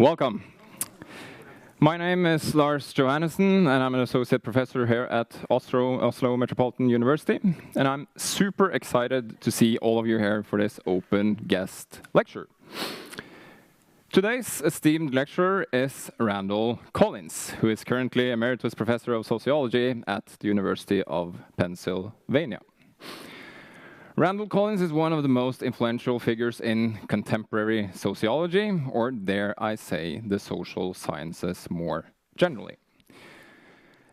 Welcome. My name is Lars Johannessen, and I'm an associate professor here at Oslo Metropolitan University. And I'm super excited to see all of you here for this open guest lecture. Today's esteemed lecturer is Randall Collins, who is currently Emeritus Professor of Sociology at the University of Pennsylvania. Randall Collins is one of the most influential figures in contemporary sociology, or dare I say, the social sciences more generally.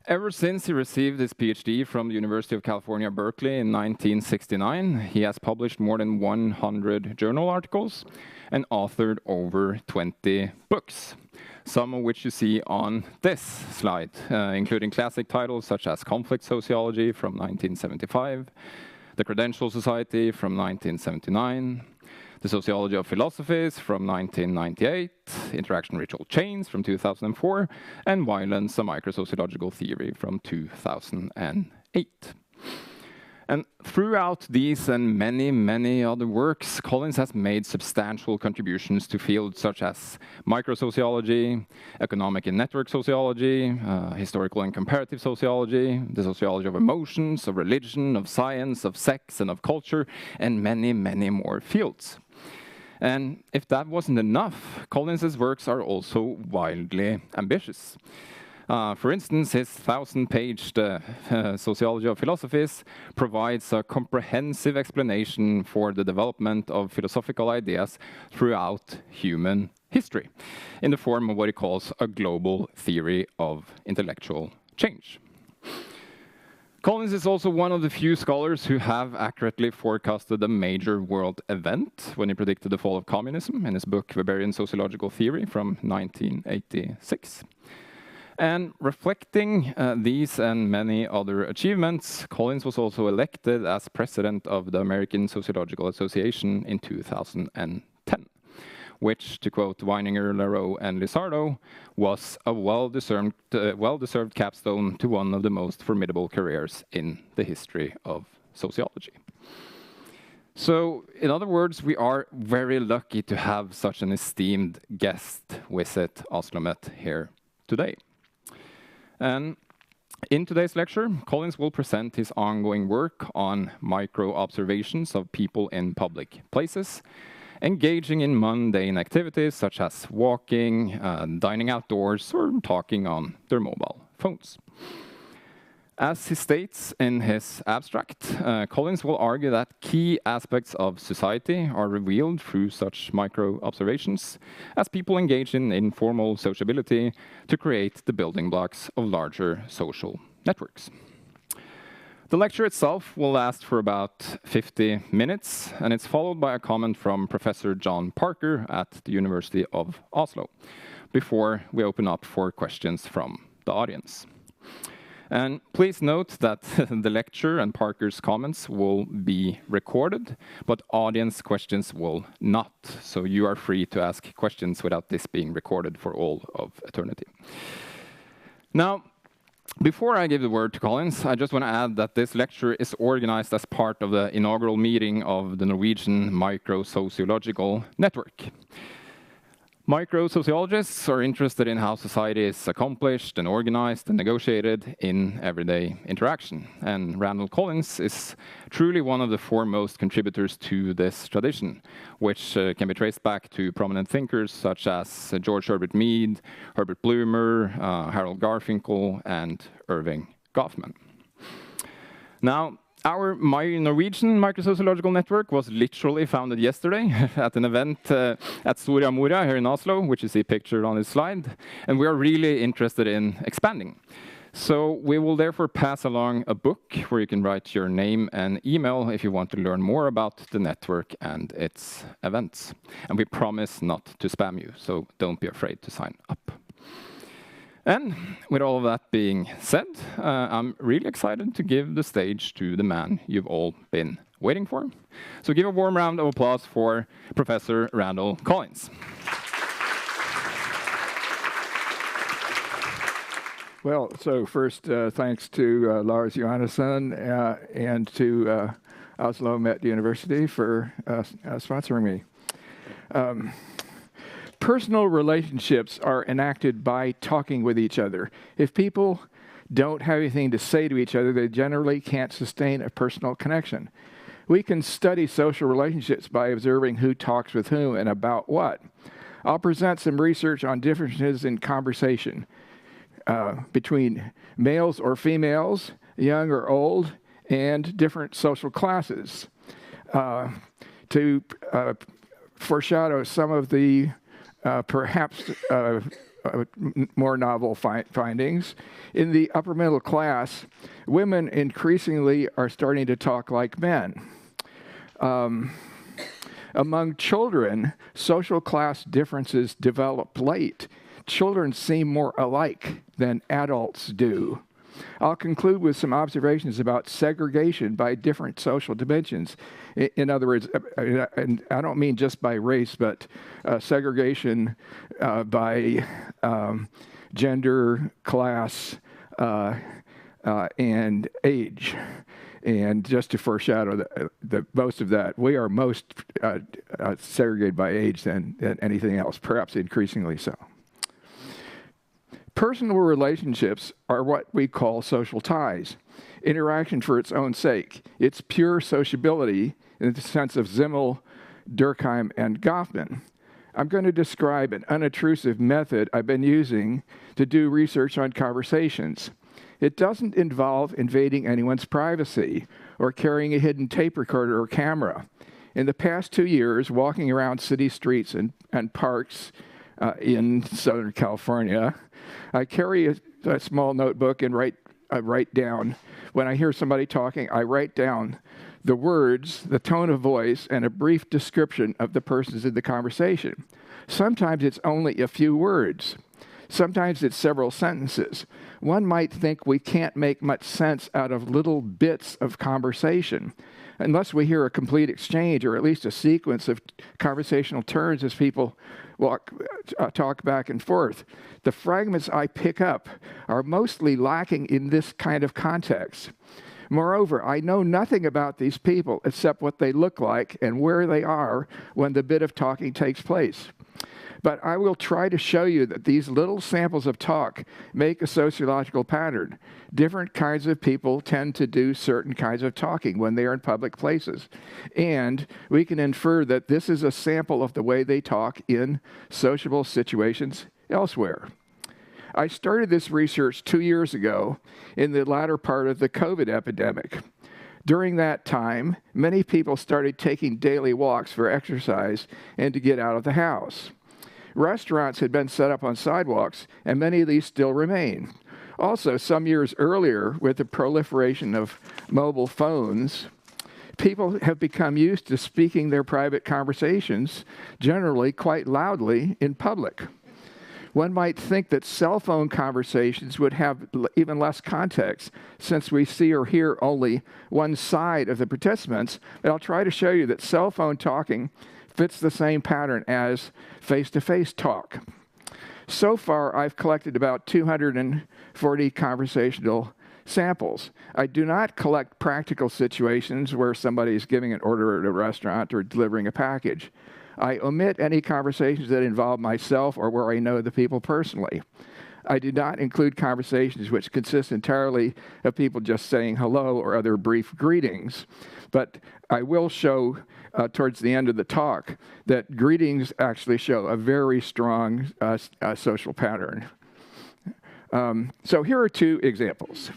Ever since he received his PhD from the University of California, Berkeley in 1969, he has published more than 100 journal articles and authored over 20 books, some of which you see on this slide, including classic titles such as Conflict Sociology from 1975, The Credential Society from 1979, The Sociology of Philosophies from 1998, Interaction Ritual Chains from 2004, and Violence, a Microsociological Theory from 2008. And throughout these and many, many other works, Collins has made substantial contributions to fields such as microsociology, economic and network sociology, historical and comparative sociology, the sociology of emotions, of religion, of science, of sex, and of culture, and many, many more fields. And if that wasn't enough, Collins's works are also wildly ambitious. For instance, his 1,000-page Sociology of Philosophies provides a comprehensive explanation for the development of philosophical ideas throughout human history, in the form of what he calls a global theory of intellectual change. Collins is also one of the few scholars who have accurately forecasted a major world event when he predicted the fall of communism in his book Weberian Sociological Theory from 1986. And reflecting these and many other achievements, Collins was also elected as president of the American Sociological Association in 2010, which, to quote Weininger, Leroux, and Lizardo, was a well-deserved capstone to one of the most formidable careers in the history of sociology. So, in other words, we are very lucky to have such an esteemed guest visit OsloMet here today. And in today's lecture, Collins will present his ongoing work on micro-observations of people in public places, engaging in mundane activities such as walking, dining outdoors, or talking on their mobile phones. As he states in his abstract, Collins will argue that key aspects of society are revealed through such micro-observations as people engage in informal sociability to create the building blocks of larger social networks. The lecture itself will last for about 50 minutes, and it's followed by a comment from Professor John Parker at the University of Oslo, before we open up for questions from the audience. And please note that the lecture and Parker's comments will be recorded, but audience questions will not. So you are free to ask questions without this being recorded for all of eternity. Now, before I give the word to Collins, I just want to add that this lecture is organized as part of the inaugural meeting of the Norwegian Microsociological Network. Microsociologists are interested in how society is accomplished and organized and negotiated in everyday interaction. And Randall Collins is truly one of the foremost contributors to this tradition, which can be traced back to prominent thinkers such as George Herbert Mead, Herbert Blumer, Harold Garfinkel, and Irving Goffman. Now, our Norwegian Microsociological Network was literally founded yesterday at an event at Soria Moria here in Oslo, which you see pictured on this slide, and we are really interested in expanding. So we will therefore pass along a book where you can write your name and email if you want to learn more about the network and its events. And we promise not to spam you, so don't be afraid to sign up. And with all of that being said, I'm really excited to give the stage to the man you've all been waiting for. So give a warm round of applause for Professor Randall Collins. Well, so first, thanks to Lars Johannessen and to Oslo Met University for sponsoring me. Personal relationships are enacted by talking with each other. If people don't have anything to say to each other, they generally can't sustain a personal connection. We can study social relationships by observing who talks with whom and about what. I'll present some research on differences in conversation between males or females, young or old, and different social classes. To foreshadow some of the perhaps more novel findings, in the upper middle class, women increasingly are starting to talk like men. Among children, social class differences develop late. Children seem more alike than adults do. I'll conclude with some observations about segregation by different social dimensions. In other words, and I don't mean just by race, but segregation by gender, class, and age. And just to foreshadow the most of that, we are most segregated by age than anything else, perhaps increasingly so. Personal relationships are what we call social ties, interaction for its own sake. It's pure sociability in the sense of Zimmel, Durkheim, and Goffman. I'm going to describe an unobtrusive method I've been using to do research on conversations. It doesn't involve invading anyone's privacy or carrying a hidden tape recorder or camera. In the past 2 years, walking around city streets and parks in Southern California, I carry a small notebook and write down. When I hear somebody talking, I write down the words, the tone of voice, and a brief description of the persons in the conversation. Sometimes it's only a few words. Sometimes it's several sentences. One might think we can't make much sense out of little bits of conversation unless we hear a complete exchange or at least a sequence of conversational turns as people talk back and forth. The fragments I pick up are mostly lacking in this kind of context. Moreover, I know nothing about these people except what they look like and where they are when the bit of talking takes place. But I will try to show you that these little samples of talk make a sociological pattern. Different kinds of people tend to do certain kinds of talking when they are in public places. And we can infer that this is a sample of the way they talk in sociable situations elsewhere. I started this research 2 years ago in the latter part of the COVID epidemic. During that time, many people started taking daily walks for exercise and to get out of the house. Restaurants had been set up on sidewalks, and many of these still remain. Also, some years earlier, with the proliferation of mobile phones, people have become used to speaking their private conversations, generally quite loudly, in public. One might think that cell phone conversations would have even less context, since we see or hear only one side of the participants, but I'll try to show you that cell phone talking fits the same pattern as face-to-face talk. So far, I've collected about 240 conversational samples. I do not collect practical situations where somebody is giving an order at a restaurant or delivering a package. I omit any conversations that involve myself or where I know the people personally. I do not include conversations which consist entirely of people just saying hello or other brief greetings. But I will show towards the end of the talk that greetings actually show a very strong social pattern. So here are two examples.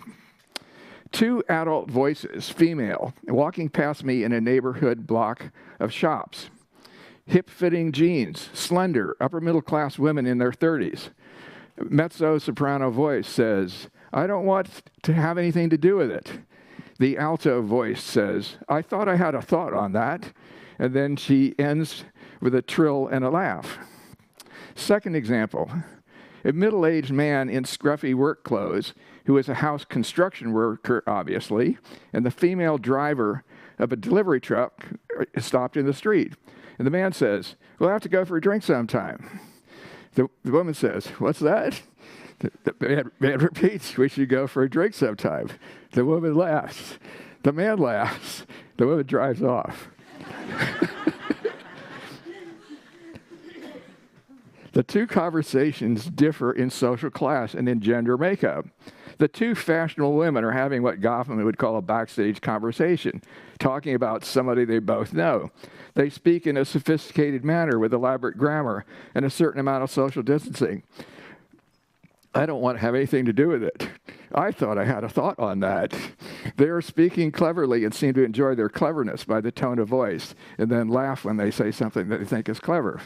Two adult voices, female, walking past me in a neighborhood block of shops. Hip-fitting jeans, slender, upper-middle-class women in their 30s. Mezzo-soprano voice says, "I don't want to have anything to do with it." The alto voice says, "I thought I had a thought on that." And then she ends with a trill and a laugh. Second example, a middle-aged man in scruffy work clothes who is a house construction worker, obviously, and the female driver of a delivery truck stopped in the street. And the man says, "We'll have to go for a drink sometime." The woman says, "What's that?" The man repeats, "We should go for a drink sometime." The woman laughs. The man laughs. The woman drives off. The two conversations differ in social class and in gender makeup. The two fashionable women are having what Goffman would call a backstage conversation, talking about somebody they both know. They speak in a sophisticated manner with elaborate grammar and a certain amount of social distancing. I don't want to have anything to do with it. I thought I had a thought on that. They are speaking cleverly and seem to enjoy their cleverness by the tone of voice, and then laugh when they say something that they think is clever.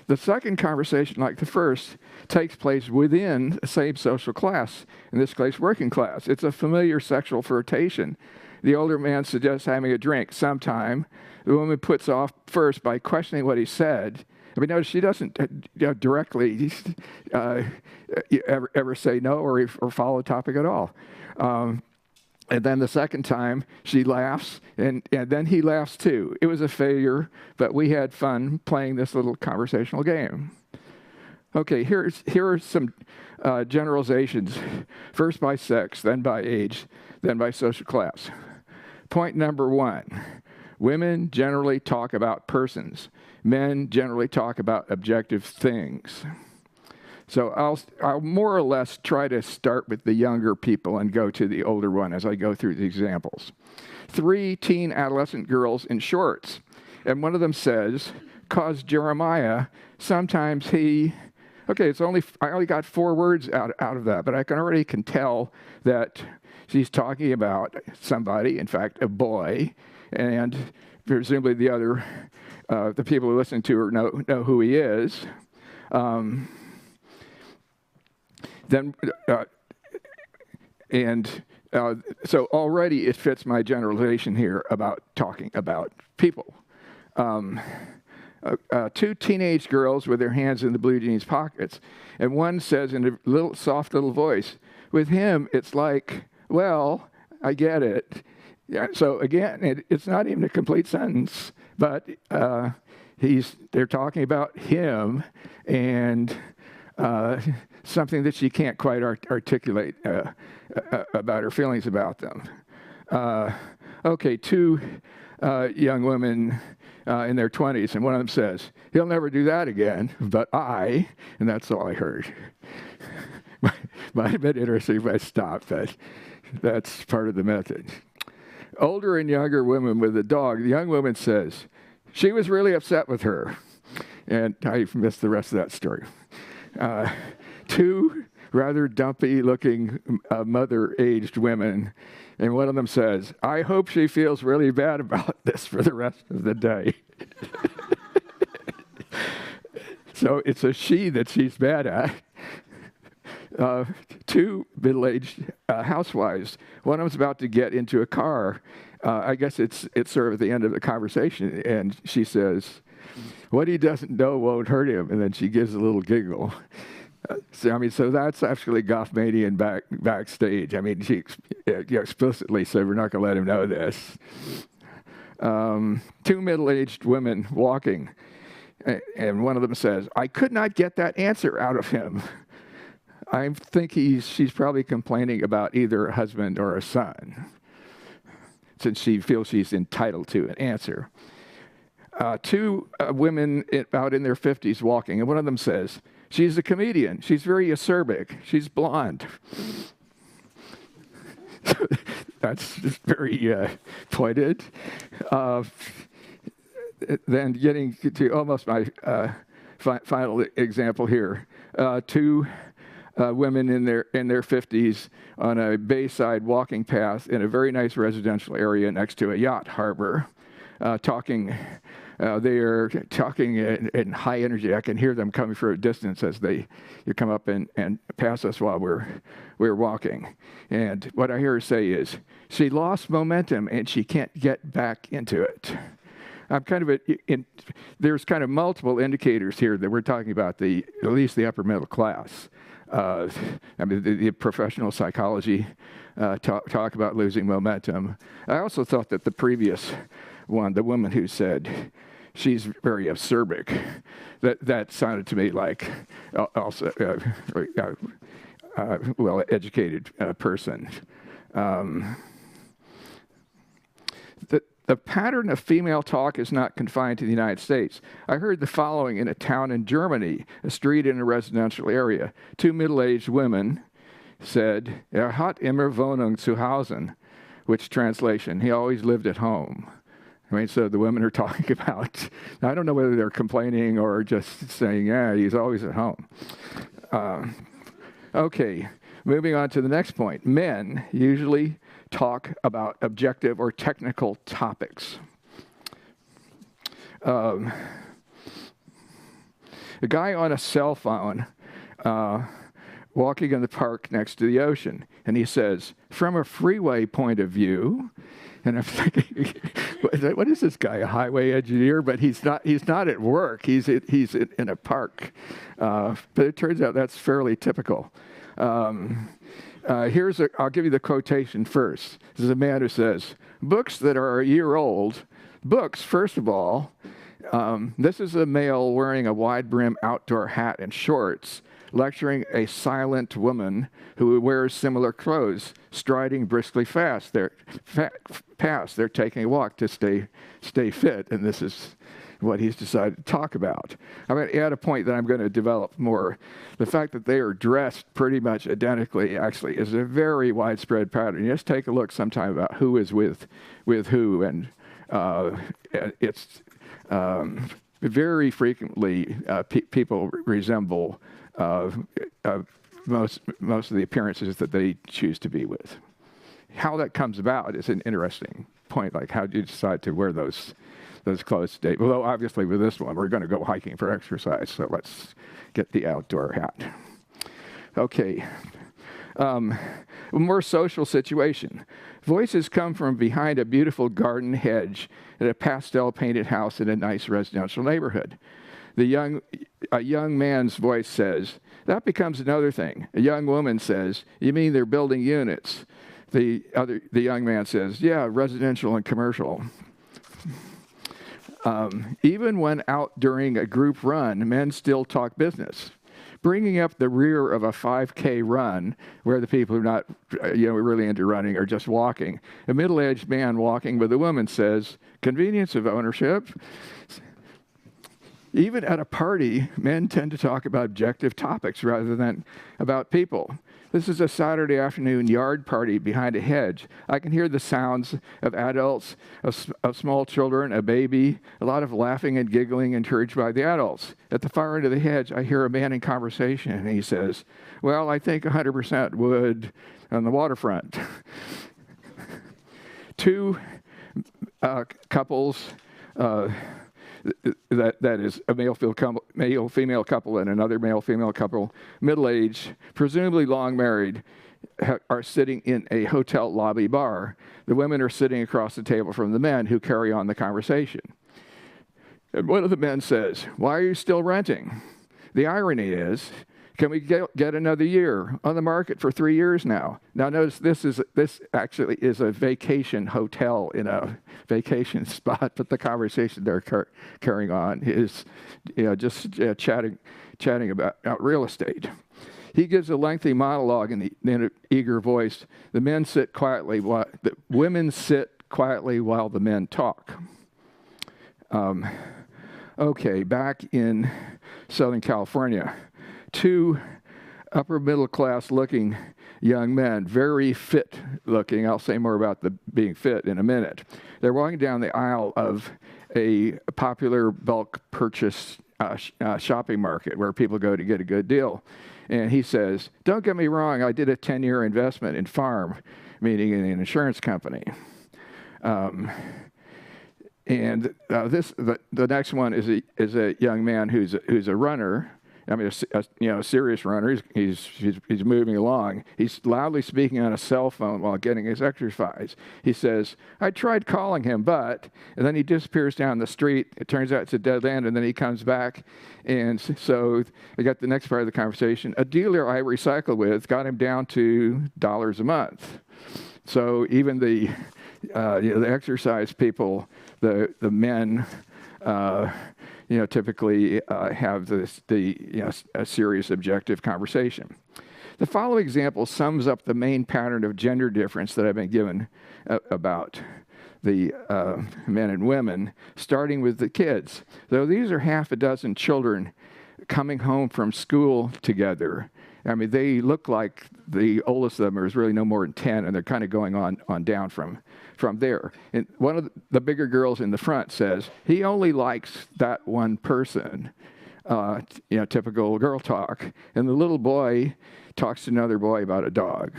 The second conversation, like the first, takes place within the same social class, in this case, working class. It's a familiar sexual flirtation. The older man suggests having a drink sometime. The woman puts off first by questioning what he said. I mean, notice she doesn't directly ever say no or follow the topic at all. And then the second time, she laughs, and then he laughs too. It was a failure, but we had fun playing this little conversational game. Okay, here are some generalizations, first by sex, then by age, then by social class. Point number one, women generally talk about persons. Men generally talk about objective things. So I'll more or less try to start with the younger people and go to the older one as I go through the examples. 3 teen adolescent girls in shorts. And one of them says, "'Cause Jeremiah, sometimes he..." Okay, I only got 4 words out of that, but I already can tell that she's talking about somebody, in fact, a boy, and presumably the people who listen to her know who he is. So already it fits my generalization here about talking about people. 2 teenage girls with their hands in the blue jeans pockets, and one says in a soft little voice, "With him, it's like, well, I get it." Yeah, so again, it's not even a complete sentence, but they're talking about him and something that she can't quite articulate about her feelings about them. Okay, 2 young women in their 20s, and one of them says, "He'll never do that again, but I," and that's all I heard. Might have been interesting if I stopped, but that's part of the method. Older and younger women with a dog, the young woman says, "She was really upset with her," and I missed the rest of that story. 2 rather dumpy-looking mother-aged women, and one of them says, "I hope she feels really bad about this for the rest of the day." So it's a she that she's bad at. 2 middle-aged housewives. One of them's about to get into a car. I guess it's sort of at the end of the conversation, and she says, "What he doesn't know won't hurt him," and then she gives a little giggle. So that's actually Goffmanian backstage. I mean, she explicitly said, "We're not going to let him know this." 2 middle-aged women walking, and one of them says, "I could not get that answer out of him." I think she's probably complaining about either a husband or a son, since she feels she's entitled to an answer. 2 women about in their 50s walking, and one of them says, "She's a comedian. She's very acerbic. She's blonde." That's just very pointed. Then getting to almost my final example here. 2 women in their 50s on a bayside walking path in a very nice residential area next to a yacht harbor, talking. They are talking in high energy. I can hear them coming from a distance as you come up and pass us while we're walking. And what I hear her say is, "She lost momentum and she can't get back into it." I'm there's kind of multiple indicators here that we're talking about at least the upper middle class. I mean, the professional psychology talk about losing momentum. I also thought that the previous one, the woman who said she's very acerbic, that sounded to me like also well-educated person. The pattern of female talk is not confined to the United States. I heard the following in a town in Germany, a street in a residential area. Two middle-aged women said, "Er hat immer Wohnung zu Hause," which translation, he always lived at home. I mean, so the women are talking about, I don't know whether they're complaining or just saying, yeah, he's always at home. Okay, moving on to the next point. Men usually talk about objective or technical topics. A guy on a cell phone walking in the park next to the ocean, and he says, "From a freeway point of view," and I'm thinking, what is this guy, a highway engineer? But he's not at work. He's in a park. But it turns out that's fairly typical. I'll give you the quotation first. This is a man who says, "Books that are a year old, books, first of all," this is a male wearing a wide-brim outdoor hat and shorts, lecturing a silent woman who wears similar clothes, striding briskly fast. They're taking a walk to stay fit, and this is what he's decided to talk about. I'm going to add a point that I'm going to develop more. The fact that they are dressed pretty much identically actually is a very widespread pattern. You just take a look sometime about who is with who, and it's very frequently people resemble most of the appearances that they choose to be with. How that comes about is an interesting point. Like, how do you decide to wear those clothes today? Well, obviously with this one, we're going to go hiking for exercise, so let's get the outdoor hat. Okay. A more social situation. Voices come from behind a beautiful garden hedge at a pastel-painted house in a nice residential neighborhood. A young man's voice says, "That becomes another thing." A young woman says, "You mean they're building units?" The young man says, "Yeah, residential and commercial." Even when out during a group run, men still talk business. Bringing up the rear of a 5K run, where the people who are not really into running are just walking. A middle-aged man walking with a woman says, "Convenience of ownership." Even at a party, men tend to talk about objective topics rather than about people. This is a Saturday afternoon yard party behind a hedge. I can hear the sounds of adults, of small children, a baby, a lot of laughing and giggling encouraged by the adults. At the far end of the hedge, I hear a man in conversation, and he says, "Well, I think 100% would on the waterfront." Two couples, that is a male-female couple and another male-female couple, middle-aged, presumably long married, are sitting in a hotel lobby bar. The women are sitting across the table from the men, who carry on the conversation. And one of the men says, "Why are you still renting?" The irony is, can we get another year on the market for 3 years now? Now notice this actually is a vacation hotel in a vacation spot, but the conversation they're carrying on is just chatting about real estate. He gives a lengthy monologue in an eager voice. The women sit quietly while the men talk. Okay, back in Southern California. Two upper middle class looking young men, very fit looking. I'll say more about the being fit in a minute. They're walking down the aisle of a popular bulk purchase shopping market where people go to get a good deal. And he says, "Don't get me wrong, I did a 10-year investment in farm," meaning in an insurance company. And the next one is a young man who's a runner. I mean, a serious runner. He's moving along. He's loudly speaking on a cell phone while getting his exercise. He says, "I tried calling him, but," and then he disappears down the street. It turns out it's a dead end, and then he comes back. And so I got the next part of the conversation. "A dealer I recycle with got him down to $1 a month." So even the exercise people, the men, typically have a serious objective conversation. The following example sums up the main pattern of gender difference that I've been given about. the men and women, starting with the kids. So these are half a dozen children coming home from school together. I mean, they look like the oldest of them is really no more than 10, and they're kind of going on down from there. And one of the bigger girls in the front says, he only likes that one person. Typical girl talk. And the little boy talks to another boy about a dog.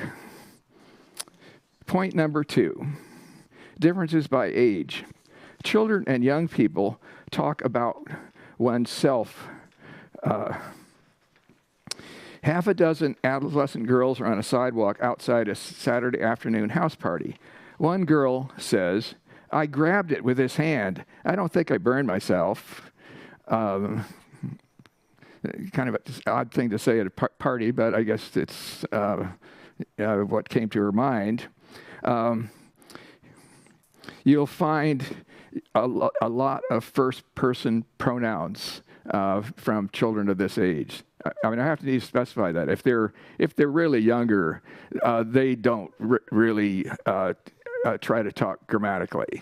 Point number 2, differences by age. Children and young people talk about oneself. Half a dozen adolescent girls are on a sidewalk outside a Saturday afternoon house party. One girl says, I grabbed it with this hand. I don't think I burned myself. Kind of an odd thing to say at a party, but I guess it's what came to her mind. You'll find a lot of first-person pronouns from children of this age. I mean, I have to need to specify that if they're really younger, they don't really try to talk grammatically.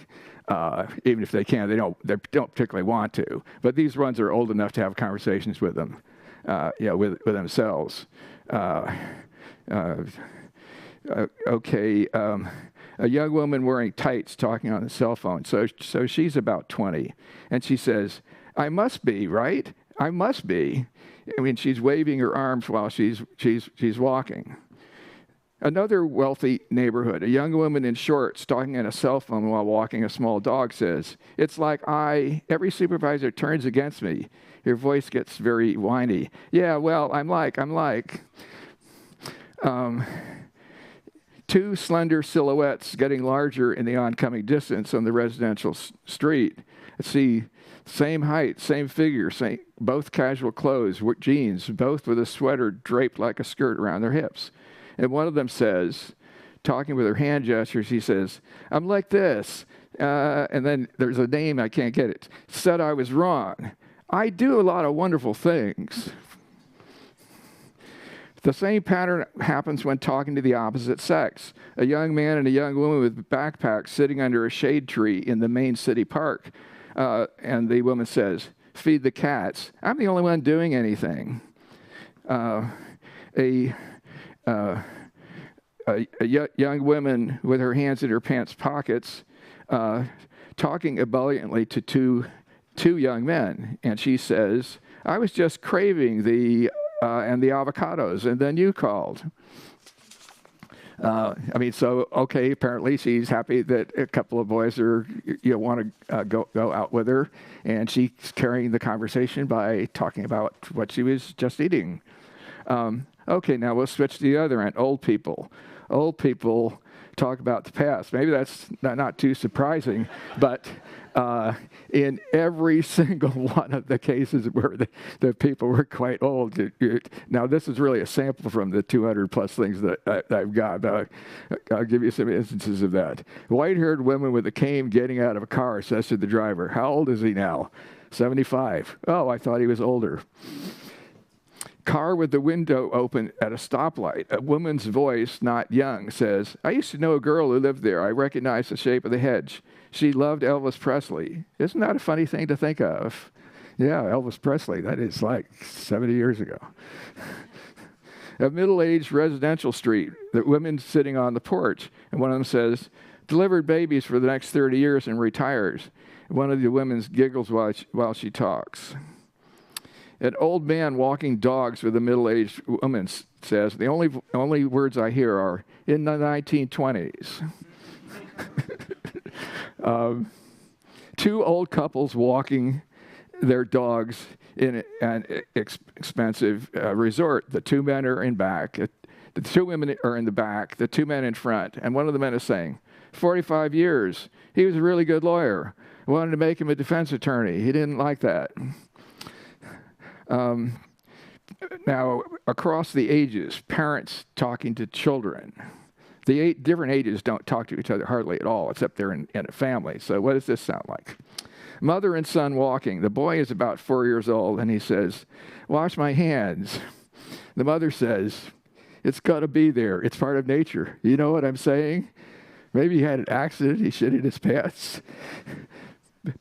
Even if they can, they don't particularly want to. But these ones are old enough to have conversations with them, with themselves. A young woman wearing tights talking on the cell phone. So she's about 20, and she says, "I must be, right? I must be." I mean, she's waving her arms while she's walking. Another wealthy neighborhood, a young woman in shorts talking on a cell phone while walking a small dog says, "It's like every supervisor turns against me." Her voice gets very whiny. "Yeah, well, I'm like. Two slender silhouettes getting larger in the oncoming distance on the residential street. See, same height, same figure, both casual clothes, jeans, both with a sweater draped like a skirt around their hips. And one of them says, talking with her hand gestures, he says, "I'm like this." And then there's a name, I can't get it. "Said I was wrong. I do a lot of wonderful things." The same pattern happens when talking to the opposite sex. A young man and a young woman with backpacks sitting under a shade tree in the main city park. And the woman says, "Feed the cats. I'm the only one doing anything." A young woman with her hands in her pants pockets talking ebulliently to two young men. And she says, "I was just craving the avocados, and then you called." Apparently she's happy that a couple of boys want to go out with her, and she's carrying the conversation by talking about what she was just eating. Now we'll switch to the other end, old people. Old people talk about the past. Maybe that's not too surprising, but in every single one of the cases where the people were quite old. Now, this is really a sample from the 200 plus things that I've got. I'll give you some instances of that. White-haired woman with a cane getting out of a car says to the driver, "How old is he now?" 75. "Oh, I thought he was older." Car with the window open at a stoplight. A woman's voice, not young, says, "I used to know a girl who lived there. I recognize the shape of the hedge. She loved Elvis Presley." Isn't that a funny thing to think of? Yeah, Elvis Presley. That is like 70 years ago. A middle-aged residential street. The women sitting on the porch. And one of them says, "Delivered babies for the next 30 years and retires." One of the women giggles while she talks. An old man walking dogs with a middle-aged woman says, "The only words I hear are, 'in the 1920s.'" Two old couples walking their dogs in an expensive resort. The two men are in back. The two women are in the back. The two men in front. And one of the men is saying, 45 years. He was a really good lawyer. I wanted to make him a defense attorney. He didn't like that. Now, across the ages, parents talking to children. The 8 different ages don't talk to each other hardly at all, except they're in a family. So what does this sound like? Mother and son walking. The boy is about 4 years old, and he says, "Wash my hands." The mother says, "It's got to be there. It's part of nature. You know what I'm saying?" Maybe he had an accident, he shit in his pants.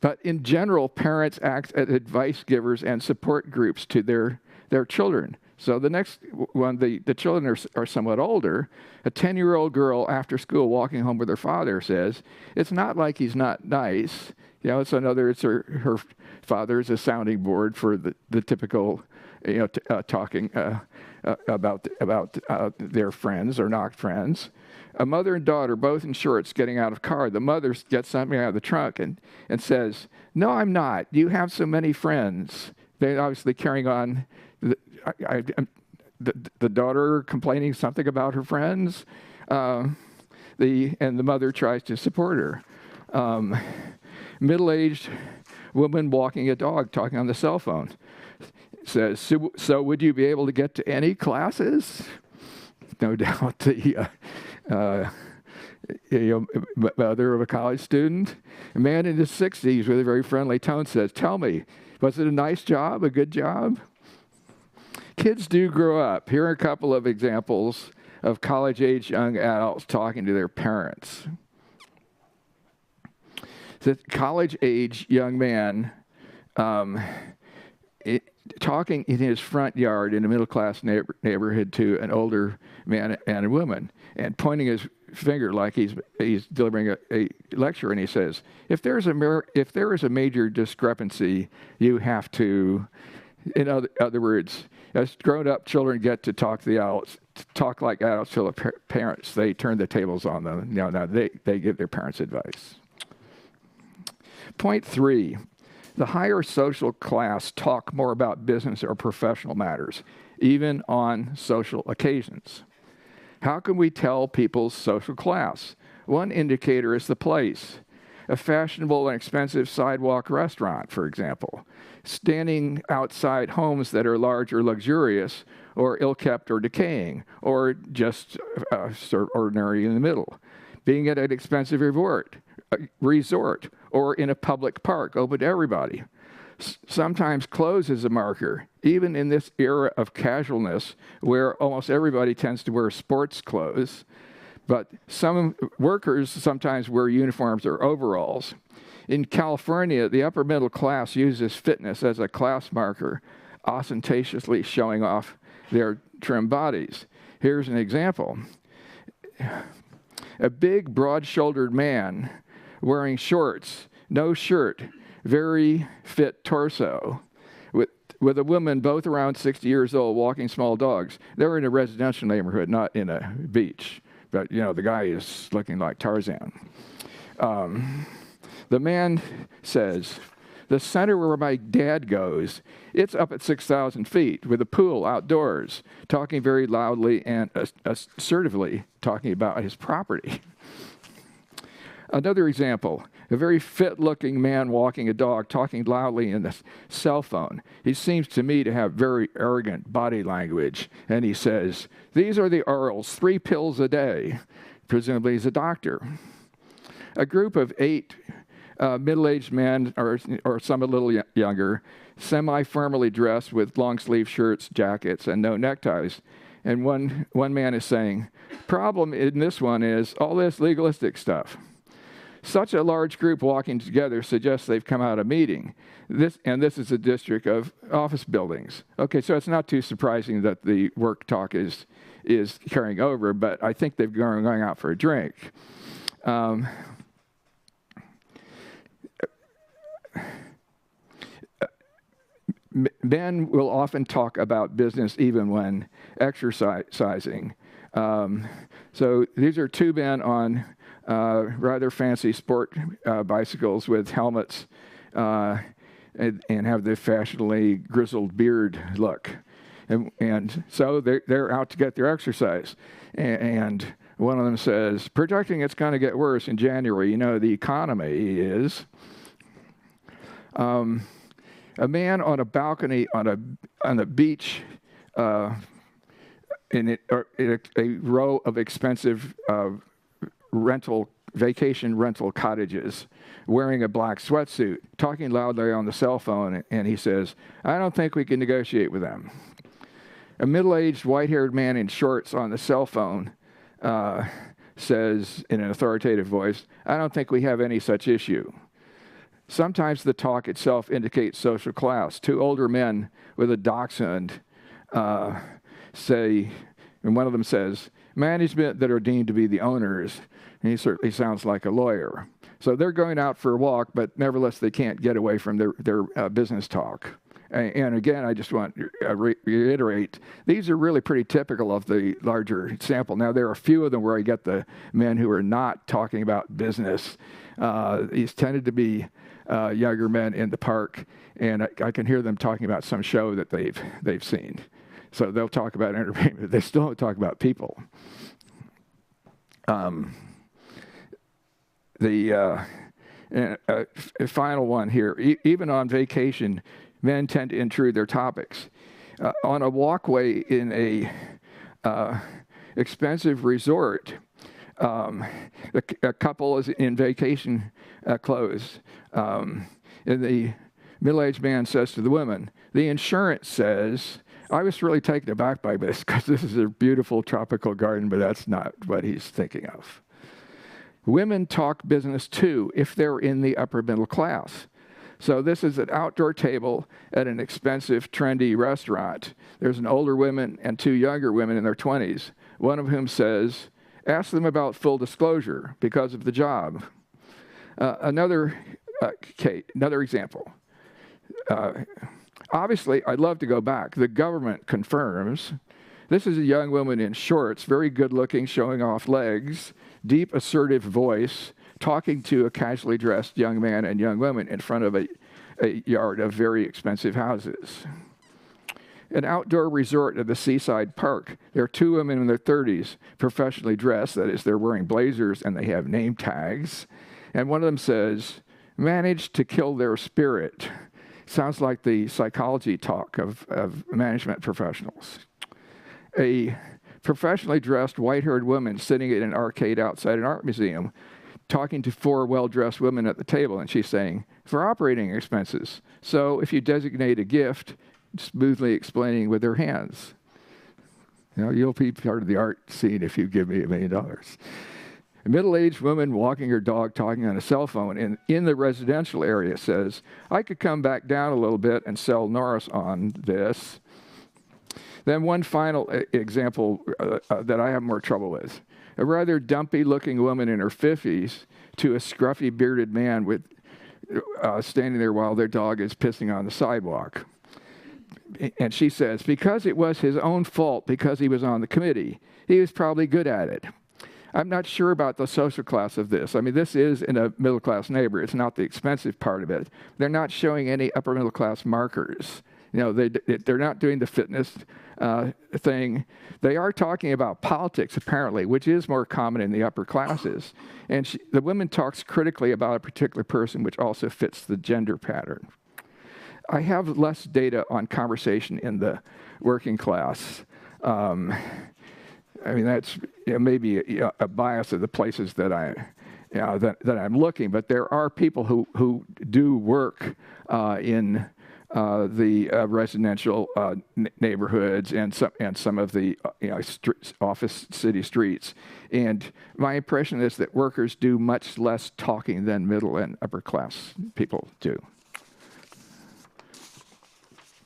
But in general, parents act as advice givers and support groups to their children. So the next one, the children are somewhat older. A 10-year-old girl after school walking home with her father says, it's not like he's not nice. You know, it's her father's a sounding board for the typical, talking about their friends or not friends. A mother and daughter, both in shorts, getting out of car. The mother gets something out of the trunk and says, no, I'm not. You have so many friends. They're obviously carrying on the daughter complaining something about her friends. And the mother tries to support her. Middle-aged woman walking a dog, talking on the cell phone, says, so would you be able to get to any classes? No doubt the mother of a college student. A man in his 60s with a very friendly tone says, tell me, was it a nice job, a good job? Kids do grow up. Here are a couple of examples of college-age young adults talking to their parents. The college-age young man talking in his front yard in a middle-class neighborhood to an older man and a woman, and pointing his finger like he's delivering a lecture, and he says, if there is a major discrepancy, you have to, in other words, as grown-up children get to talk to the adults, talk like adults to the parents, they turn the tables on them. No, they give their parents advice. Point 3. The higher social class talk more about business or professional matters, even on social occasions. How can we tell people's social class? One indicator is the place. A fashionable and expensive sidewalk restaurant, for example, standing outside homes that are large or luxurious, or ill-kept or decaying, or just sort of ordinary in the middle. Being at an expensive resort, or in a public park open to everybody. Sometimes clothes is a marker, even in this era of casualness where almost everybody tends to wear sports clothes, but some workers sometimes wear uniforms or overalls. In California, the upper middle class uses fitness as a class marker, ostentatiously showing off their trim bodies. Here's an example. A big, broad-shouldered man wearing shorts, no shirt, very fit torso, with a woman both around 60 years old walking small dogs. They're in a residential neighborhood, not in a beach. But, the guy is looking like Tarzan. The man says, the center where my dad goes, it's up at 6,000 feet with a pool outdoors, talking very loudly and assertively talking about his property. Another example, a very fit-looking man walking a dog, talking loudly in the cell phone. He seems to me to have very arrogant body language, and he says, these are the orals, 3 pills a day. Presumably he's a doctor. A group of 8 middle-aged men, or some a little younger, semi-formally dressed with long-sleeve shirts, jackets, and no neckties. And one man is saying, problem in this one is all this legalistic stuff. Such a large group walking together suggests they've come out of a meeting. This is a district of office buildings. Okay, so it's not too surprising that the work talk is carrying over, but I think they've going out for a drink. Men will often talk about business even when exercising. So these are 2 men on rather fancy sport bicycles with helmets and have the fashionably grizzled beard look. And so they're out to get their exercise. And one of them says, projecting it's going to get worse in January. The economy is. A man on a balcony on a beach in a row of expensive vacation rental cottages, wearing a black sweatsuit, talking loudly on the cell phone, and he says, I don't think we can negotiate with them. A middle-aged, white-haired man in shorts on the cell phone, says in an authoritative voice, "I don't think we have any such issue." Sometimes the talk itself indicates social class. Two older men with a dachshund say, and one of them says, "Management that are deemed to be the owners," and he certainly sounds like a lawyer. So they're going out for a walk, but nevertheless they can't get away from their business talk. And again, I just want to reiterate, these are really pretty typical of the larger sample. Now, there are a few of them where I get the men who are not talking about business. These tended to be younger men in the park, and I can hear them talking about some show that they've seen. So they'll talk about entertainment. They still don't talk about people. Final one here. Even on vacation, men tend to intrude their topics. On a walkway in a expensive resort, a couple is in vacation clothes, and the middle-aged man says to the woman, "The insurance says," I was really taken aback by this because this is a beautiful tropical garden, but that's not what he's thinking of. "Women talk business too if they're in the upper middle class." So this is an outdoor table at an expensive, trendy restaurant. There's an older woman and two younger women in their 20s, one of whom says, "Ask them about full disclosure because of the job." Another example. Obviously, I'd love to go back. The government confirms. This is a young woman in shorts, very good looking, showing off legs, deep, assertive voice, talking to a casually dressed young man and young woman in front of a yard of very expensive houses. An outdoor resort at the seaside park. There are two women in their 30s, professionally dressed. That is, they're wearing blazers and they have name tags. And one of them says, "Managed to kill their spirit." Sounds like the psychology talk of management professionals. A professionally dressed, white-haired woman sitting at an arcade outside an art museum, talking to four well-dressed women at the table, and she's saying, "For operating expenses. So if you designate a gift," smoothly explaining with her hands. You know, "You'll be part of the art scene if you give me $1 million. A middle-aged woman walking her dog, talking on a cell phone in the residential area says, "I could come back down a little bit and sell Norris on this." Then one final example that I have more trouble with. A rather dumpy-looking woman in her 50s to a scruffy, bearded man with standing there while their dog is pissing on the sidewalk. And she says, "Because it was his own fault because he was on the committee. He was probably good at it." I'm not sure about the social class of this. I mean, this is in a middle-class neighborhood. It's not the expensive part of it. They're not showing any upper middle-class markers. You know, they're not doing the fitness thing. They are talking about politics, apparently, which is more common in the upper classes. And the woman talks critically about a particular person, which also fits the gender pattern. I have less data on conversation in the working class. I mean, that's maybe a bias of the places that that I'm looking, but there are people who do work in the residential neighborhoods and some of the office city streets. And my impression is that workers do much less talking than middle and upper class people do.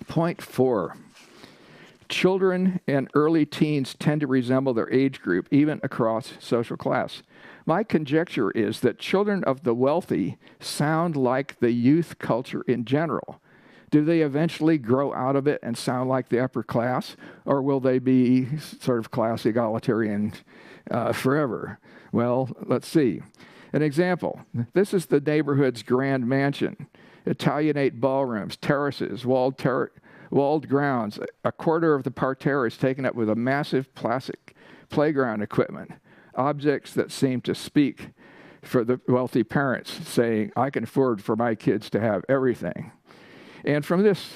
Point 4. Children and early teens tend to resemble their age group, even across social class. My conjecture is that children of the wealthy sound like the youth culture in general. Do they eventually grow out of it and sound like the upper class, or will they be sort of class egalitarian forever? Well, let's see. An example. This is the neighborhood's grand mansion. Italianate ballrooms, terraces, walled grounds. A quarter of the parterre is taken up with a massive plastic playground equipment, objects that seem to speak for the wealthy parents, saying, "I can afford for my kids to have everything." And from this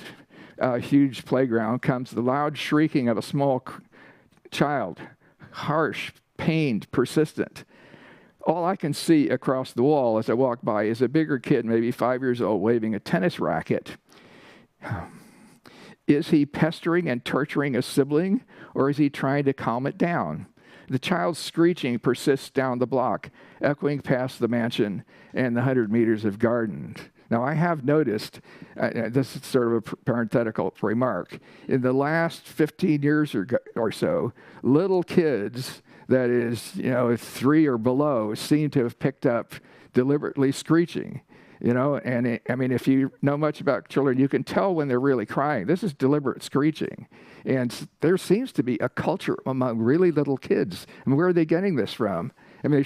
huge playground comes the loud shrieking of a small child, harsh, pained, persistent. All I can see across the wall as I walk by is a bigger kid, maybe 5 years old, waving a tennis racket. Is he pestering and torturing a sibling, or is he trying to calm it down? The child's screeching persists down the block, echoing past the mansion and the 100 meters of garden. Now, I have noticed, this is sort of a parenthetical remark, in the last 15 years or so, little kids, that is, 3 or below, seem to have picked up deliberately screeching. And if you know much about children, you can tell when they're really crying. This is deliberate screeching. And there seems to be a culture among really little kids. Where are they getting this from? They're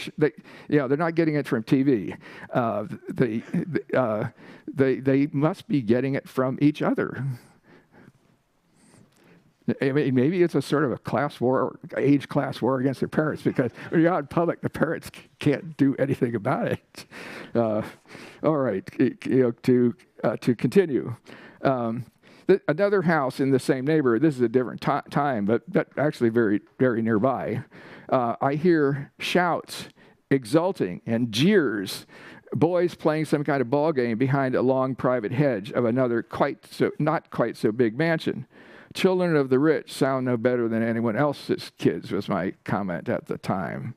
not getting it from TV. They must be getting it from each other. Maybe it's a sort of a age class war against their parents, because when you're out in public, the parents can't do anything about it. All right, to continue. Another house in the same neighborhood, this is a different time, but actually very, very nearby. I hear shouts, exulting, and jeers. Boys playing some kind of ball game behind a long private hedge of another not quite so big mansion. Children of the rich sound no better than anyone else's kids, was my comment at the time.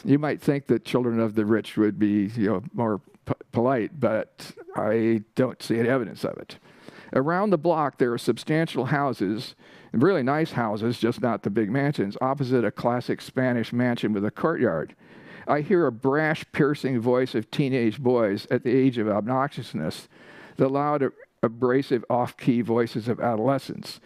You might think that children of the rich would be more polite, but I don't see any evidence of it. Around the block, there are substantial houses, really nice houses, just not the big mansions, opposite a classic Spanish mansion with a courtyard. I hear a brash, piercing voice of teenage boys at the age of obnoxiousness, the loud, abrasive, off-key voices of adolescents.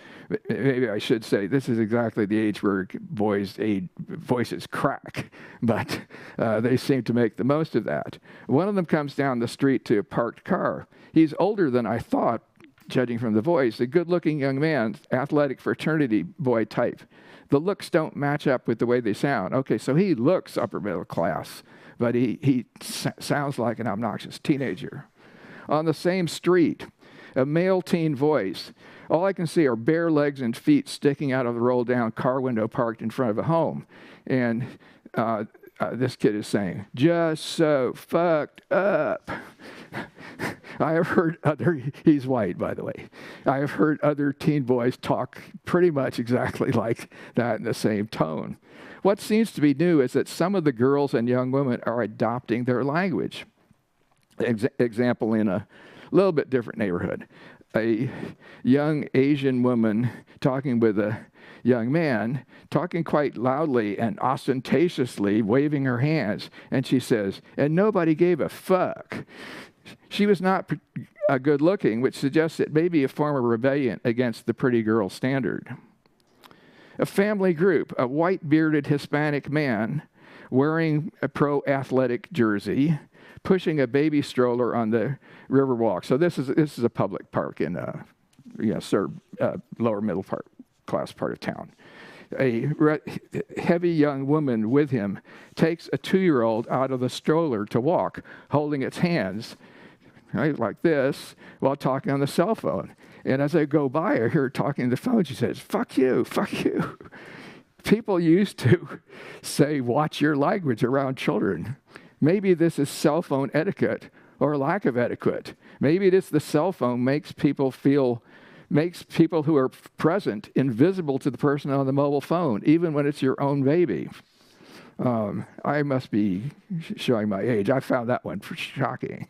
Maybe I should say this is exactly the age where boys' voices crack, but they seem to make the most of that. One of them comes down the street to a parked car. He's older than I thought, judging from the voice, a good-looking young man, athletic fraternity boy type. The looks don't match up with the way they sound. Okay, so he looks upper middle class, but he sounds like an obnoxious teenager. On the same street, a male teen voice. All I can see are bare legs and feet sticking out of the roll-down car window parked in front of a home. And this kid is saying, "Just so fucked up." I have heard he's white, by the way. I have heard other teen boys talk pretty much exactly like that in the same tone. What seems to be new is that some of the girls and young women are adopting their language. Example in a little bit different neighborhood. A young Asian woman talking with a young man, talking quite loudly and ostentatiously, waving her hands. And she says, "And nobody gave a fuck." She was not good looking, which suggests it may be a form of rebellion against the pretty girl standard. A family group, a white bearded Hispanic man wearing a pro-athletic jersey, pushing a baby stroller on the Riverwalk. So this is a public park in lower middle class part of town. A heavy young woman with him takes a 2-year-old out of the stroller to walk, holding its hands, right, like this, while talking on the cell phone. And as I go by, I hear her talking on the phone. She says, "Fuck you, fuck you." People used to say, "Watch your language" around children. Maybe this is cell phone etiquette or lack of etiquette. Maybe it is the cell phone makes people who are present invisible to the person on the mobile phone, even when it's your own baby. I must be showing my age. I found that one shocking.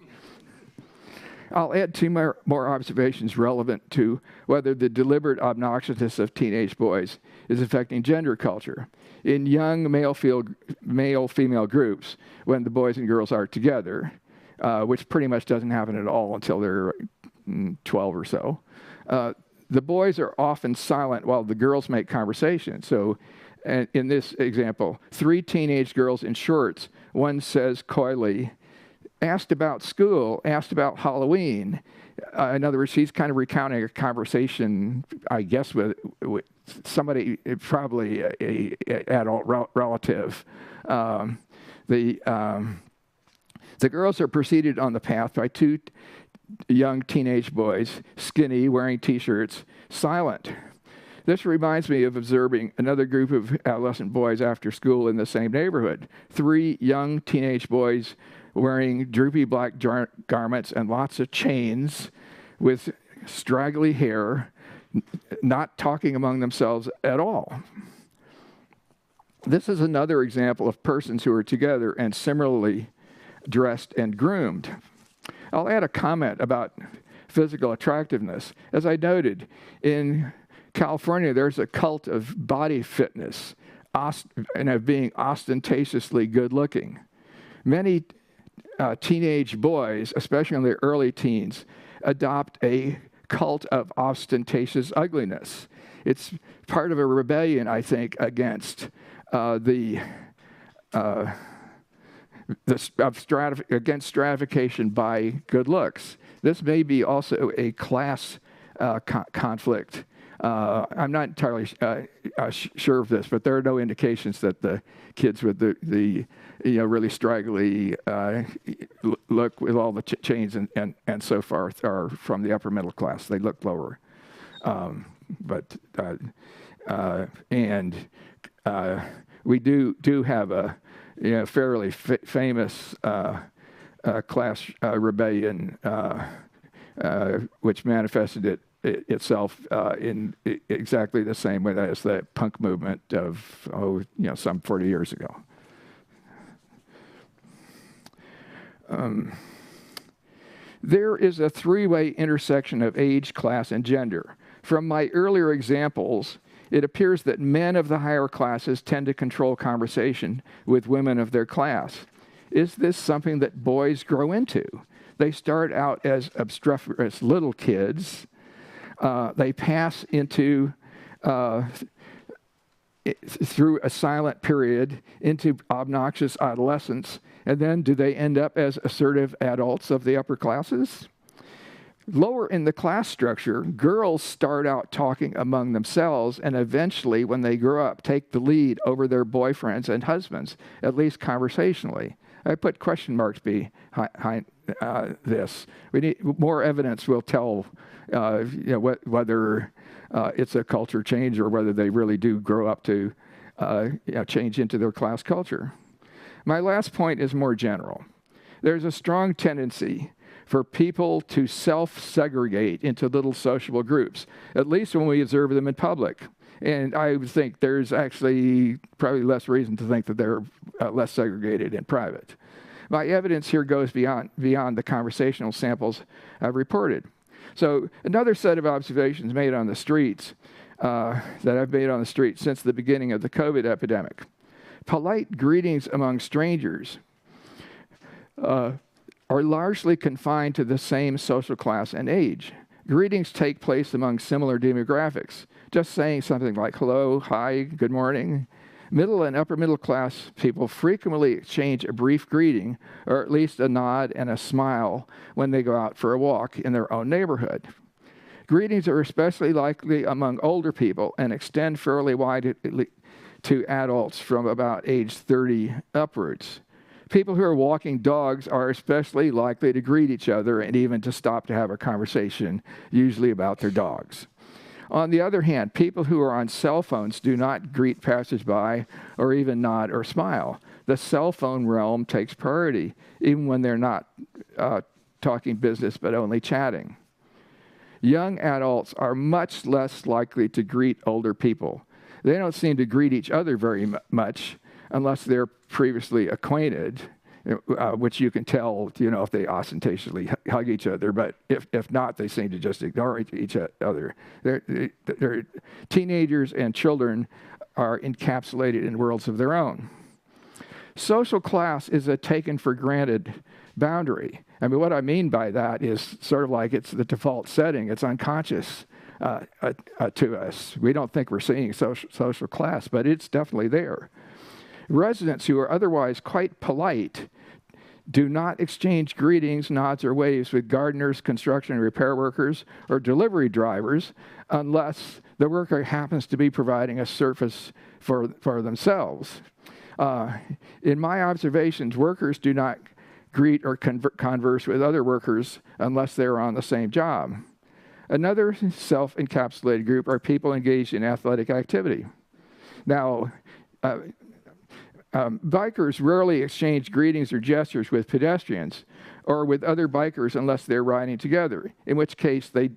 I'll add 2 more observations relevant to whether the deliberate obnoxiousness of teenage boys is affecting gender culture. In young male-female groups, when the boys and girls are together, which pretty much doesn't happen at all until they're 12 or so, the boys are often silent while the girls make conversation. So in this example, 3 teenage girls in shorts, one says coyly, "Asked about school, asked about Halloween." In other words, she's kind of recounting a conversation, I guess, with somebody, probably a adult relative. The girls are preceded on the path by 2 young teenage boys, skinny, wearing T-shirts, silent. This reminds me of observing another group of adolescent boys after school in the same neighborhood. 3 young teenage boys wearing droopy black garments and lots of chains with straggly hair, not talking among themselves at all. This is another example of persons who are together and similarly dressed and groomed. I'll add a comment about physical attractiveness. As I noted, in California, there's a cult of body fitness and of being ostentatiously good-looking. Many teenage boys, especially in their early teens, adopt a cult of ostentatious ugliness. It's part of a rebellion, I think, against against stratification by good looks. This may be also a class conflict. I'm not entirely sure of this, but there are no indications that the kids with the really straggly look with all the chains and so forth are from the upper middle class. They look lower. We do have a fairly famous class rebellion, which manifested itself in exactly the same way as the punk movement of some 40 years ago. There is a three-way intersection of age, class, and gender. From my earlier examples, it appears that men of the higher classes tend to control conversation with women of their class. Is this something that boys grow into? They start out as obstreperous little kids. They pass into, through a silent period, into obnoxious adolescence, and then do they end up as assertive adults of the upper classes? Lower in the class structure, girls start out talking among themselves and eventually, when they grow up, take the lead over their boyfriends and husbands, at least conversationally. I put question marks behind this. We need more evidence will tell whether it's a culture change or whether they really do grow up to change into their class culture. My last point is more general. There's a strong tendency for people to self-segregate into little sociable groups, at least when we observe them in public. And I would think there's actually probably less reason to think that they're less segregated in private. My evidence here goes beyond the conversational samples I've reported. So another set of observations made on the streets that I've made on the streets since the beginning of the COVID epidemic. Polite greetings among strangers are largely confined to the same social class and age. Greetings take place among similar demographics. Just saying something like hello, hi, good morning. Middle and upper middle class people frequently exchange a brief greeting, or at least a nod and a smile when they go out for a walk in their own neighborhood. Greetings are especially likely among older people and extend fairly widely to adults from about age 30 upwards. People who are walking dogs are especially likely to greet each other and even to stop to have a conversation, usually about their dogs. On the other hand, people who are on cell phones do not greet passersby or even nod or smile. The cell phone realm takes priority, even when they're not talking business but only chatting. Young adults are much less likely to greet older people. They don't seem to greet each other very much unless they're previously acquainted, which you can tell, if they ostentatiously hug each other. But if not, they seem to just ignore each other. They're teenagers and children are encapsulated in worlds of their own. Social class is a taken-for-granted boundary. I mean, what I mean by that is sort of like it's the default setting. It's unconscious to us. We don't think we're seeing social class, but it's definitely there. Residents who are otherwise quite polite do not exchange greetings, nods, or waves with gardeners, construction and repair workers, or delivery drivers unless the worker happens to be providing a service for themselves. In my observations, workers do not greet or converse with other workers unless they're on the same job. Another self-encapsulated group are people engaged in athletic activity. Now, bikers rarely exchange greetings or gestures with pedestrians or with other bikers unless they're riding together, in which case they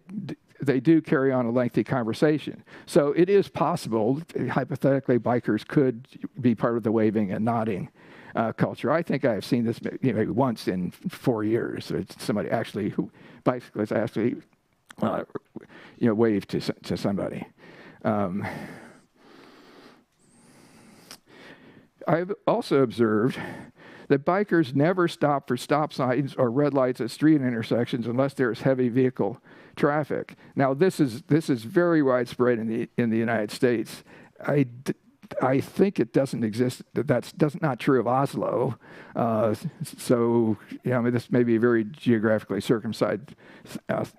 they do carry on a lengthy conversation. So it is possible, hypothetically, bikers could be part of the waving and nodding culture. I think I've seen this maybe once in 4 years. It's somebody actually, bicyclists actually, waved to somebody. I've also observed that bikers never stop for stop signs or red lights at street intersections unless there's heavy vehicle traffic. Now, this is very widespread in the United States. I think it doesn't exist. That's not true of Oslo. So, this may be a very geographically circumcised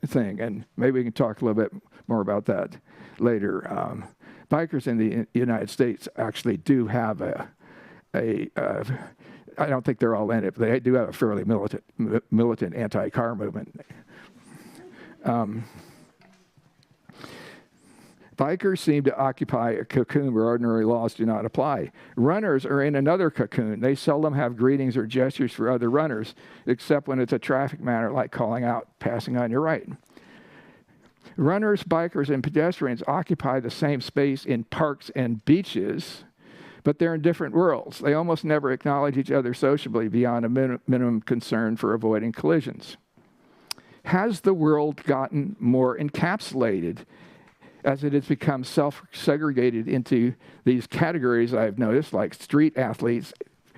thing, and maybe we can talk a little bit more about that later. Bikers in the United States actually do have I don't think they're all in it, but they do have a fairly militant anti-car movement. Bikers seem to occupy a cocoon where ordinary laws do not apply. Runners are in another cocoon. They seldom have greetings or gestures for other runners, except when it's a traffic matter like calling out, passing on your right. Runners, bikers, and pedestrians occupy the same space in parks and beaches, but they're in different worlds. They almost never acknowledge each other sociably beyond a minimum concern for avoiding collisions. Has the world gotten more encapsulated as it has become self-segregated into these categories I've noticed, like street athletes,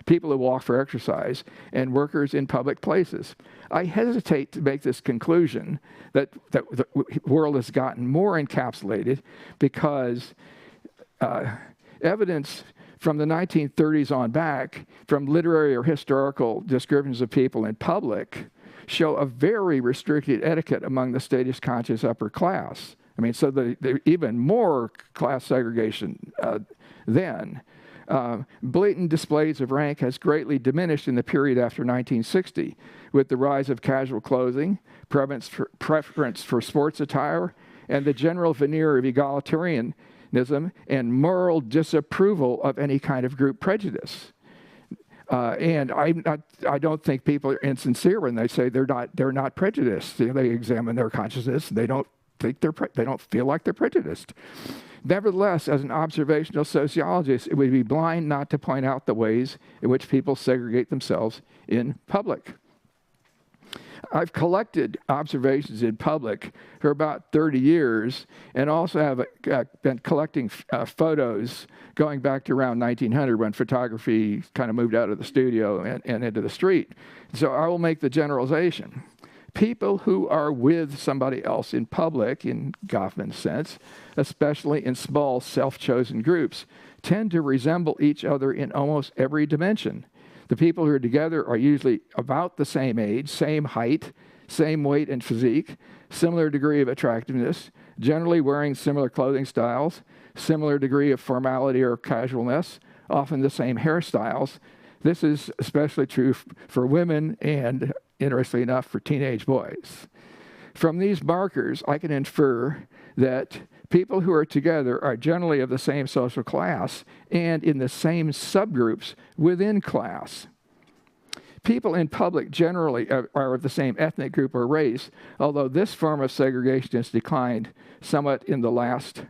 people who walk for exercise, and workers in public places? I hesitate to make this conclusion that the world has gotten more encapsulated because evidence from the 1930s on back, from literary or historical descriptions of people in public, show a very restricted etiquette among the status-conscious upper class. I mean, so they're even more class segregation then. Blatant displays of rank has greatly diminished in the period after 1960, with the rise of casual clothing, preference for sports attire, and the general veneer of egalitarianism and moral disapproval of any kind of group prejudice. And I don't think people are insincere when they say they're not prejudiced. They examine their consciousness. They don't feel like they're prejudiced. Nevertheless, as an observational sociologist, it would be blind not to point out the ways in which people segregate themselves in public. I've collected observations in public for about 30 years and also have been collecting photos going back to around 1900 when photography kind of moved out of the studio and into the street. So I will make the generalization. People who are with somebody else in public, in Goffman's sense, especially in small self-chosen groups, tend to resemble each other in almost every dimension. The people who are together are usually about the same age, same height, same weight and physique, similar degree of attractiveness, generally wearing similar clothing styles, similar degree of formality or casualness, often the same hairstyles. This is especially true for women and, interestingly enough, for teenage boys. From these markers, I can infer that people who are together are generally of the same social class and in the same subgroups within class. People in public generally are of the same ethnic group or race, although this form of segregation has declined somewhat in the last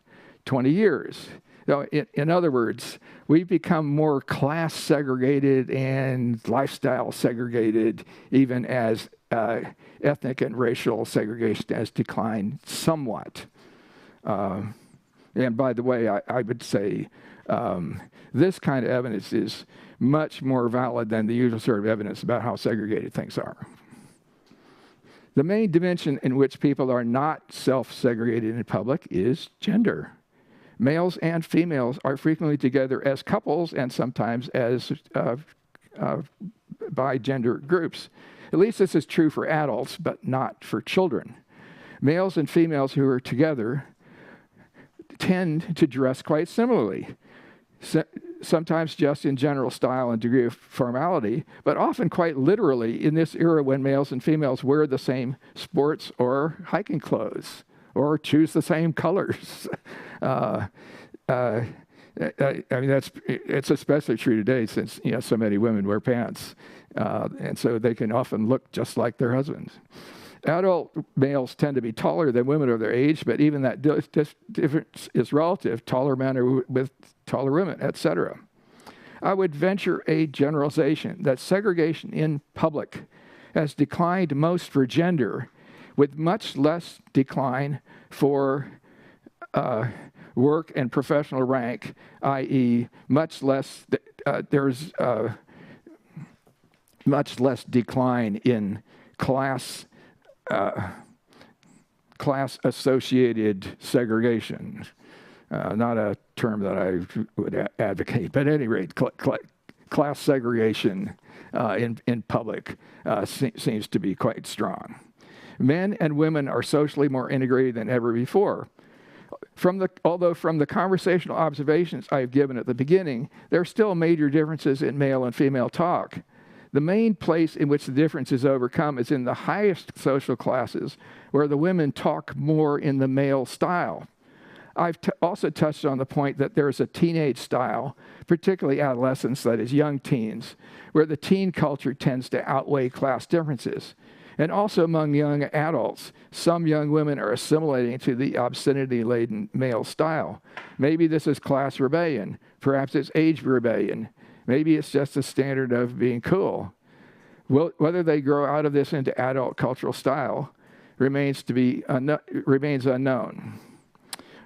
20 years. So in other words, we've become more class segregated and lifestyle segregated, even as ethnic and racial segregation has declined somewhat. And by the way, I would say this kind of evidence is much more valid than the usual sort of evidence about how segregated things are. The main dimension in which people are not self-segregated in public is gender. Males and females are frequently together as couples and sometimes as by gender groups. At least this is true for adults, but not for children. Males and females who are together tend to dress quite similarly, sometimes just in general style and degree of formality, but often quite literally in this era when males and females wear the same sports or hiking clothes or choose the same colors. I mean, it's especially true today since so many women wear pants, and so they can often look just like their husbands. Adult males tend to be taller than women of their age, but even that difference is relative. Taller men are with taller women, etc. I would venture a generalization that segregation in public has declined most for gender, with much less decline for work and professional rank, i.e., much less. There's much less decline in class-associated segregation. Not a term that I would advocate, but at any rate, class segregation in public seems to be quite strong. Men and women are socially more integrated than ever before. Although from the conversational observations I've given at the beginning, there are still major differences in male and female talk. The main place in which the difference is overcome is in the highest social classes, where the women talk more in the male style. I've also touched on the point that there's a teenage style, particularly adolescence, that is young teens, where the teen culture tends to outweigh class differences. And also among young adults, some young women are assimilating to the obscenity-laden male style. Maybe this is class rebellion. Perhaps it's age rebellion. Maybe it's just a standard of being cool. Whether they grow out of this into adult cultural style remains unknown.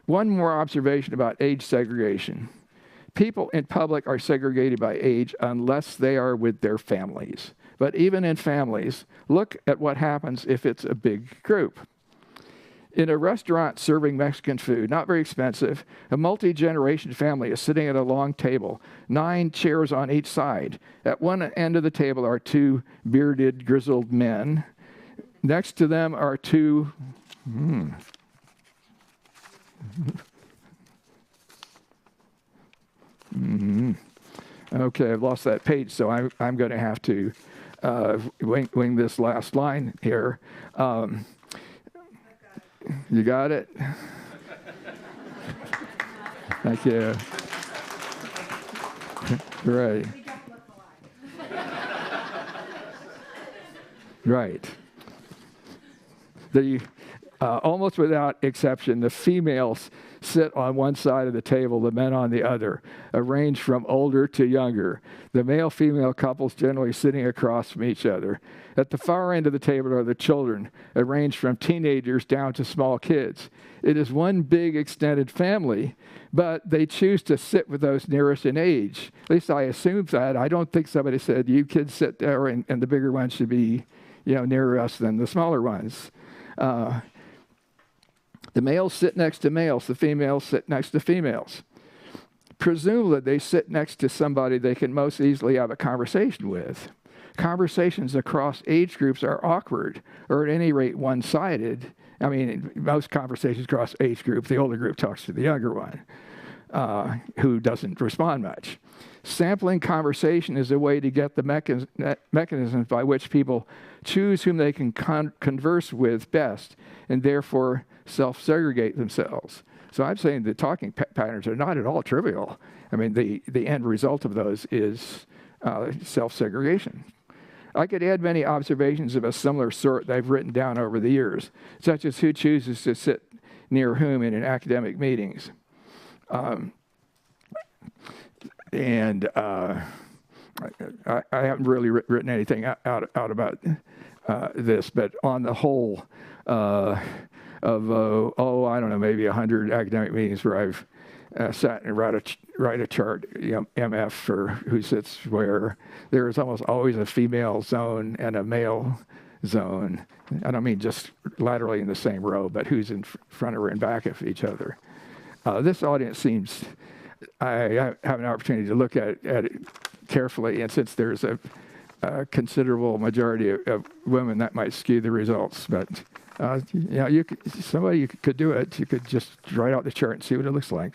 One more observation about age segregation. People in public are segregated by age unless they are with their families. But even in families, look at what happens if it's a big group. In a restaurant serving Mexican food, not very expensive, a multi-generation family is sitting at a long table, 9 chairs on each side. At one end of the table are 2 bearded, grizzled men. Next to them are 2... Okay, I've lost that page, so I'm going to have to wing this last line here. You got it? Thank you. Right. Right. Almost without exception, the females sit on one side of the table, the men on the other, arranged from older to younger. The male-female couples generally sitting across from each other. At the far end of the table are the children, arranged from teenagers down to small kids. It is one big extended family, but they choose to sit with those nearest in age. At least I assume that. I don't think somebody said, you kids sit there and the bigger ones should be, nearer us than the smaller ones. The males sit next to males. The females sit next to females. Presumably, they sit next to somebody they can most easily have a conversation with. Conversations across age groups are awkward, or at any rate, one-sided. I mean, most conversations across age group, the older group talks to the younger one, who doesn't respond much. Sampling conversation is a way to get the mechanisms by which people choose whom they can converse with best, and therefore self-segregate themselves. So I'm saying the talking patterns are not at all trivial. I mean, the end result of those is self-segregation. I could add many observations of a similar sort that I've written down over the years, such as who chooses to sit near whom in academic meetings. I haven't really written anything out about this, but on the whole, I don't know, maybe 100 academic meetings where I've sat and write a chart, MF for who sits where. There is almost always a female zone and a male zone. I don't mean just laterally in the same row, but who's in front or in back of each other. This audience seems, I have an opportunity to look at it carefully, and since there's a considerable majority of women, that might skew the results, but somebody could do it. You could just write out the chart and see what it looks like.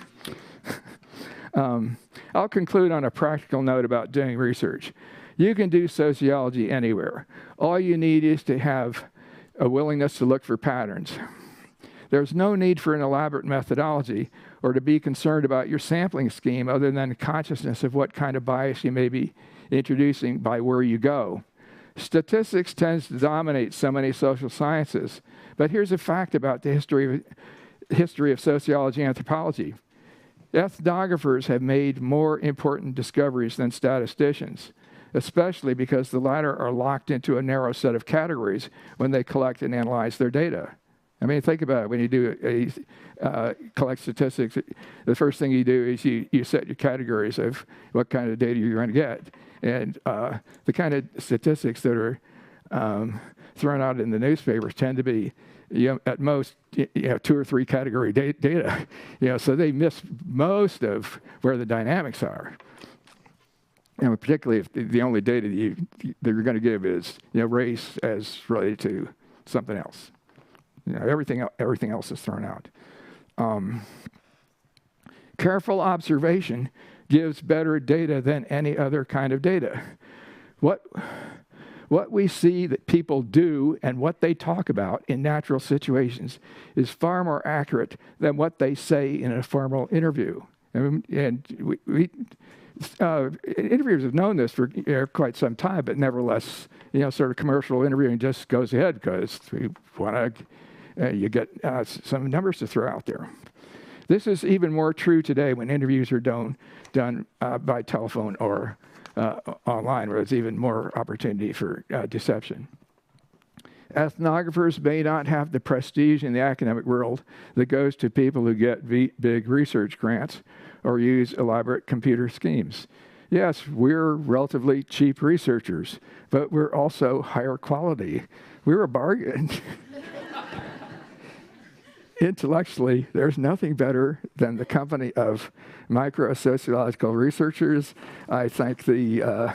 I'll conclude on a practical note about doing research. You can do sociology anywhere. All you need is to have a willingness to look for patterns. There's no need for an elaborate methodology or to be concerned about your sampling scheme other than consciousness of what kind of bias you may be introducing by where you go. Statistics tends to dominate so many social sciences. But here's a fact about the history of sociology and anthropology. Ethnographers have made more important discoveries than statisticians, especially because the latter are locked into a narrow set of categories when they collect and analyze their data. I mean, think about it. When you do collect statistics, the first thing you do is you set your categories of what kind of data you're going to get. And the kind of statistics that are thrown out in the newspapers tend to be, at most, 2 or 3 category data. So they miss most of where the dynamics are. And particularly if the only data that you're going to give is, race as related to something else. Everything else is thrown out. Careful observation gives better data than any other kind of data. What we see that people do and what they talk about in natural situations is far more accurate than what they say in a formal interview. And interviewers have known this for quite some time, but nevertheless, sort of commercial interviewing just goes ahead because we want to, you get some numbers to throw out there. This is even more true today when interviews are done by telephone or online, where there's even more opportunity for deception. Ethnographers may not have the prestige in the academic world that goes to people who get big research grants or use elaborate computer schemes. Yes, we're relatively cheap researchers, but we're also higher quality. We're a bargain. Intellectually, there's nothing better than the company of microsociological researchers. I thank the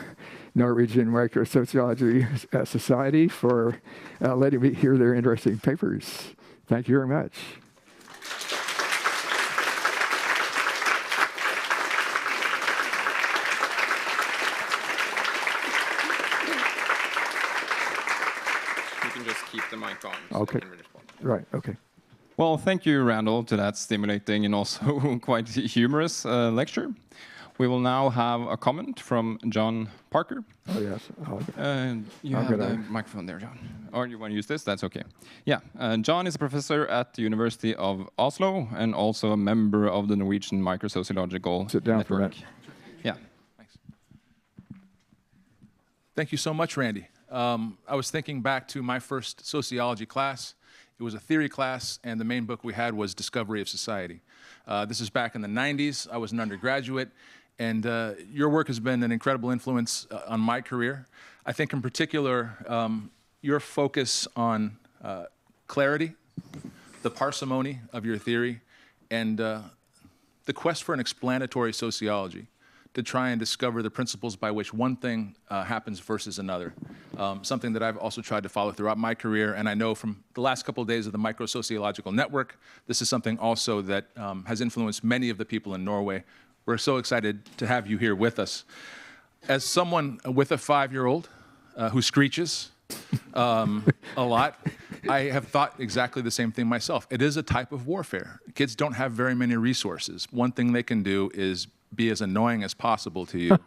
Norwegian Microsociology Society for letting me hear their interesting papers. Thank you very much. You can just keep the mic on. So okay. Right, okay. Well, thank you, Randall, to that stimulating and also quite humorous lecture. We will now have a comment from John Parker. Oh, yes. You have the microphone there, John. Or you want to use this? That's okay. Yeah, John is a professor at the University of Oslo and also a member of the Norwegian Microsociological Sit down Network. for a minute. Yeah, thanks. Thank you so much, Randy. I was thinking back to my first sociology class. It was a theory class, and the main book we had was Discovery of Society. This is back in the 90s. I was an undergraduate, and your work has been an incredible influence on my career. I think in particular, your focus on clarity, the parsimony of your theory, and the quest for an explanatory sociology to try and discover the principles by which one thing happens versus another. Something that I've also tried to follow throughout my career, and I know from the last couple of days of the Microsociological Network, this is something also that has influenced many of the people in Norway. We're so excited to have you here with us. As someone with a 5-year-old who screeches a lot, I have thought exactly the same thing myself. It is a type of warfare. Kids don't have very many resources. One thing they can do is be as annoying as possible to you,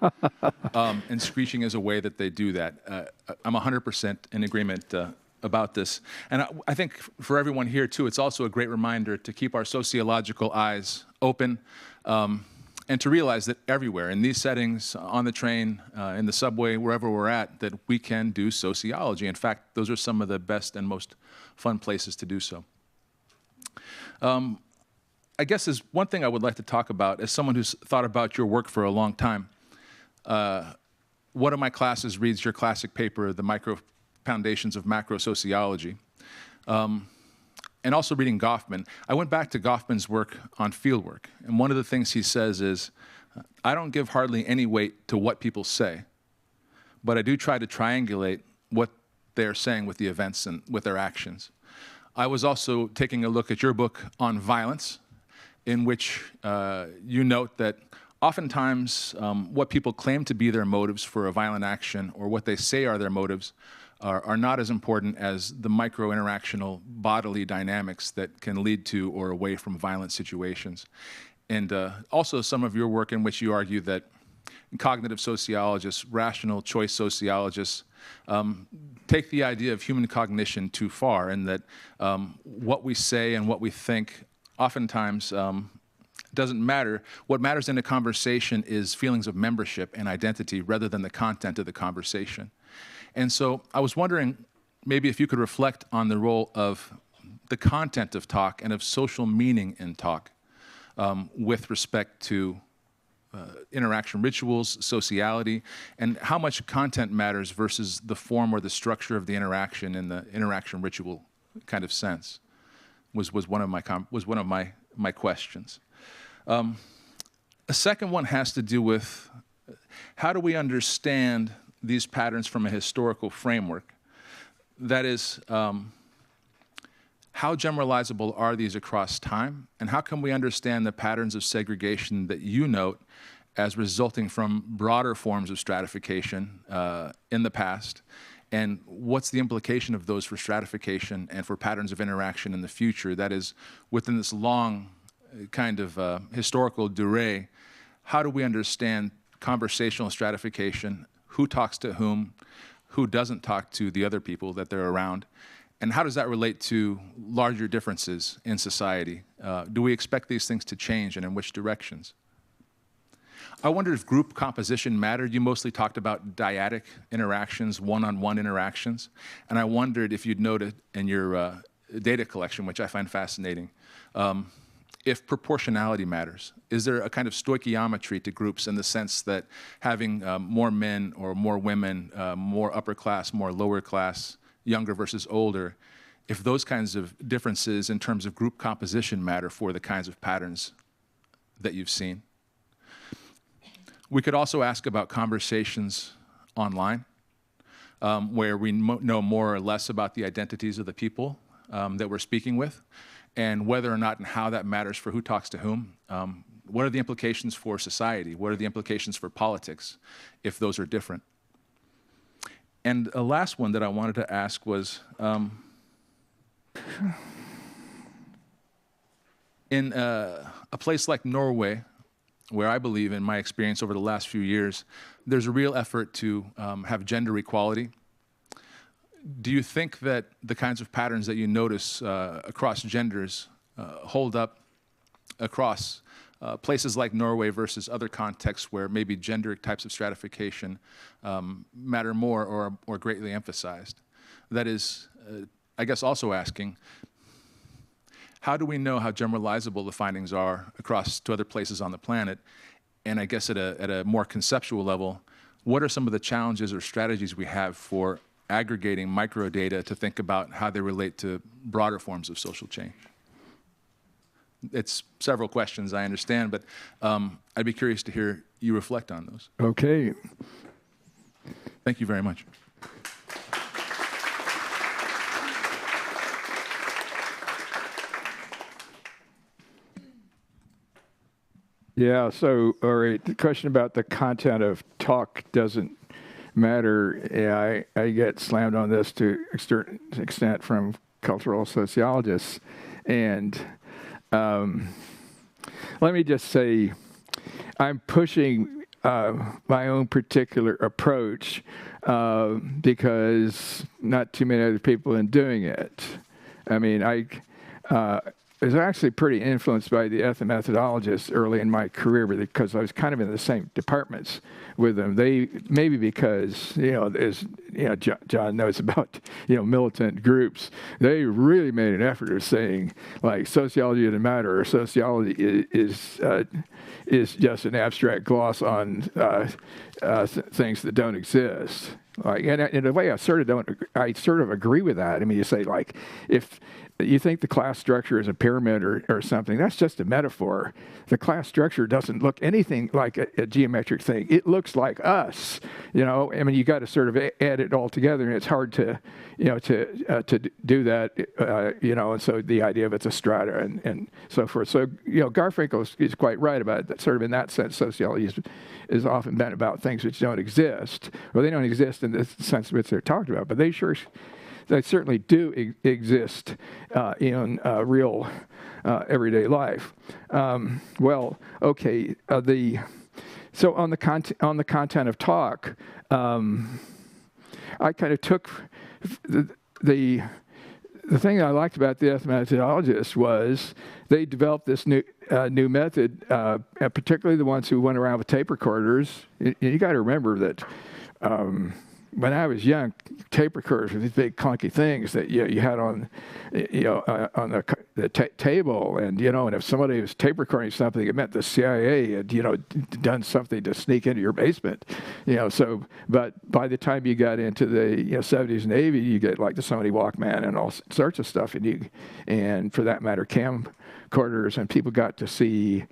and screeching is a way that they do that. I'm 100% in agreement about this. And I think for everyone here, too, it's also a great reminder to keep our sociological eyes open and to realize that everywhere, in these settings, on the train, in the subway, wherever we're at, that we can do sociology. In fact, those are some of the best and most fun places to do so. I guess is one thing I would like to talk about as someone who's thought about your work for a long time. One of my classes reads your classic paper, The Micro Foundations of Macro Sociology, and also reading Goffman. I went back to Goffman's work on fieldwork, and one of the things he says is, I don't give hardly any weight to what people say, but I do try to triangulate what they're saying with the events and with their actions. I was also taking a look at your book on violence, in which you note that oftentimes what people claim to be their motives for a violent action or what they say are their motives are not as important as the micro-interactional bodily dynamics that can lead to or away from violent situations. And also some of your work in which you argue that cognitive sociologists, rational choice sociologists, take the idea of human cognition too far, and that what we say and what we think oftentimes doesn't matter. What matters in a conversation is feelings of membership and identity rather than the content of the conversation. And so I was wondering maybe if you could reflect on the role of the content of talk and of social meaning in talk with respect to interaction rituals, sociality, and how much content matters versus the form or the structure of the interaction in the interaction ritual kind of sense was one of my questions. A second one has to do with how do we understand these patterns from a historical framework? That is, how generalizable are these across time? And how can we understand the patterns of segregation that you note as resulting from broader forms of stratification in the past? And what's the implication of those for stratification and for patterns of interaction in the future? That is, within this long kind of historical durée, how do we understand conversational stratification? Who talks to whom? Who doesn't talk to the other people that they're around? And how does that relate to larger differences in society? Do we expect these things to change, and in which directions? I wondered if group composition mattered. You mostly talked about dyadic interactions, one-on-one interactions. And I wondered if you'd noted in your data collection, which I find fascinating, if proportionality matters. Is there a kind of stoichiometry to groups in the sense that having more men or more women, more upper class, more lower class, younger versus older, if those kinds of differences in terms of group composition matter for the kinds of patterns that you've seen? We could also ask about conversations online, where we know more or less about the identities of the people that we're speaking with, and whether or not and how that matters for who talks to whom. What are the implications for society? What are the implications for politics if those are different? And a last one that I wanted to ask was, in a place like Norway, where I believe, in my experience over the last few years, there's a real effort to have gender equality. Do you think that the kinds of patterns that you notice across genders hold up across places like Norway versus other contexts where maybe gender types of stratification matter more or greatly emphasized? That is, I guess also asking, how do we know how generalizable the findings are across to other places on the planet? And I guess at a more conceptual level, what are some of the challenges or strategies we have for aggregating microdata to think about how they relate to broader forms of social change? It's several questions, I understand, but I'd be curious to hear you reflect on those. Okay. Thank you very much. Yeah, so, all right, the question about the content of talk doesn't matter. Yeah, I get slammed on this to a certain extent from cultural sociologists. And let me just say, I'm pushing my own particular approach because not too many other people are doing it. I mean, I was actually pretty influenced by the ethnomethodologists early in my career because I was kind of in the same departments with them. They maybe because as John knows about militant groups, they really made an effort of saying like sociology doesn't matter, or sociology is just an abstract gloss on things that don't exist. Like, and in a way, I sort of agree with that. I mean, you say like if you think the class structure is a pyramid or something, that's just a metaphor. The class structure doesn't look anything like a geometric thing. It looks like us, I mean, you got to sort of add it all together, and it's hard to do that, and so the idea of it's a strata and so forth. So, Garfinkel is quite right about it, that sort of in that sense, sociology is often been about things which don't exist. Well, they don't exist in the sense which they're talked about, but they certainly do exist in real everyday life. Well, okay, So on the content of talk, I kind of took the thing I liked about the ethnomethodologists was they developed this new method, particularly the ones who went around with tape recorders. You got to remember that when I was young, tape recorders were these big clunky things that you had on, on the table, and and if somebody was tape recording something, it meant the CIA had done something to sneak into your basement, So, but by the time you got into the 70s and 80s, you get like the Sony Walkman and all sorts of stuff, and for that matter, camcorders, and people got to see.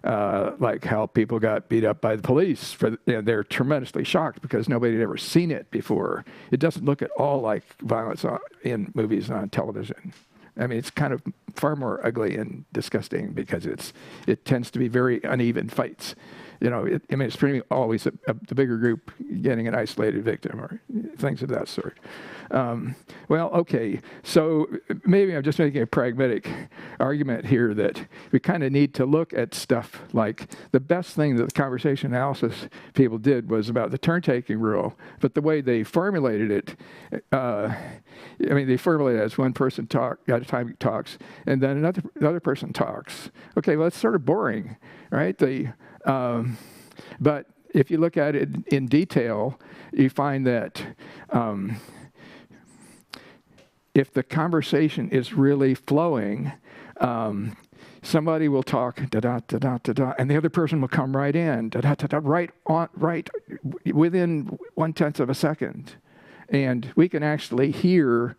Like how people got beat up by the police. They're tremendously shocked because nobody had ever seen it before. It doesn't look at all like violence in movies on television. I mean, it's kind of far more ugly and disgusting because it tends to be very uneven fights. It's pretty always the bigger group getting an isolated victim or things of that sort. Well, okay, so maybe I'm just making a pragmatic argument here that we kind of need to look at stuff like the best thing that the conversation analysis people did was about the turn-taking rule, but the way they formulated it, they formulate it as one person at a time talks, and then another person talks. Okay, well, it's sort of boring, right? But if you look at it in detail, you find that if the conversation is really flowing, somebody will talk da-da-da-da-da-da, and the other person will come right in, da-da-da-da, right within 1/10 of a second. And we can actually hear,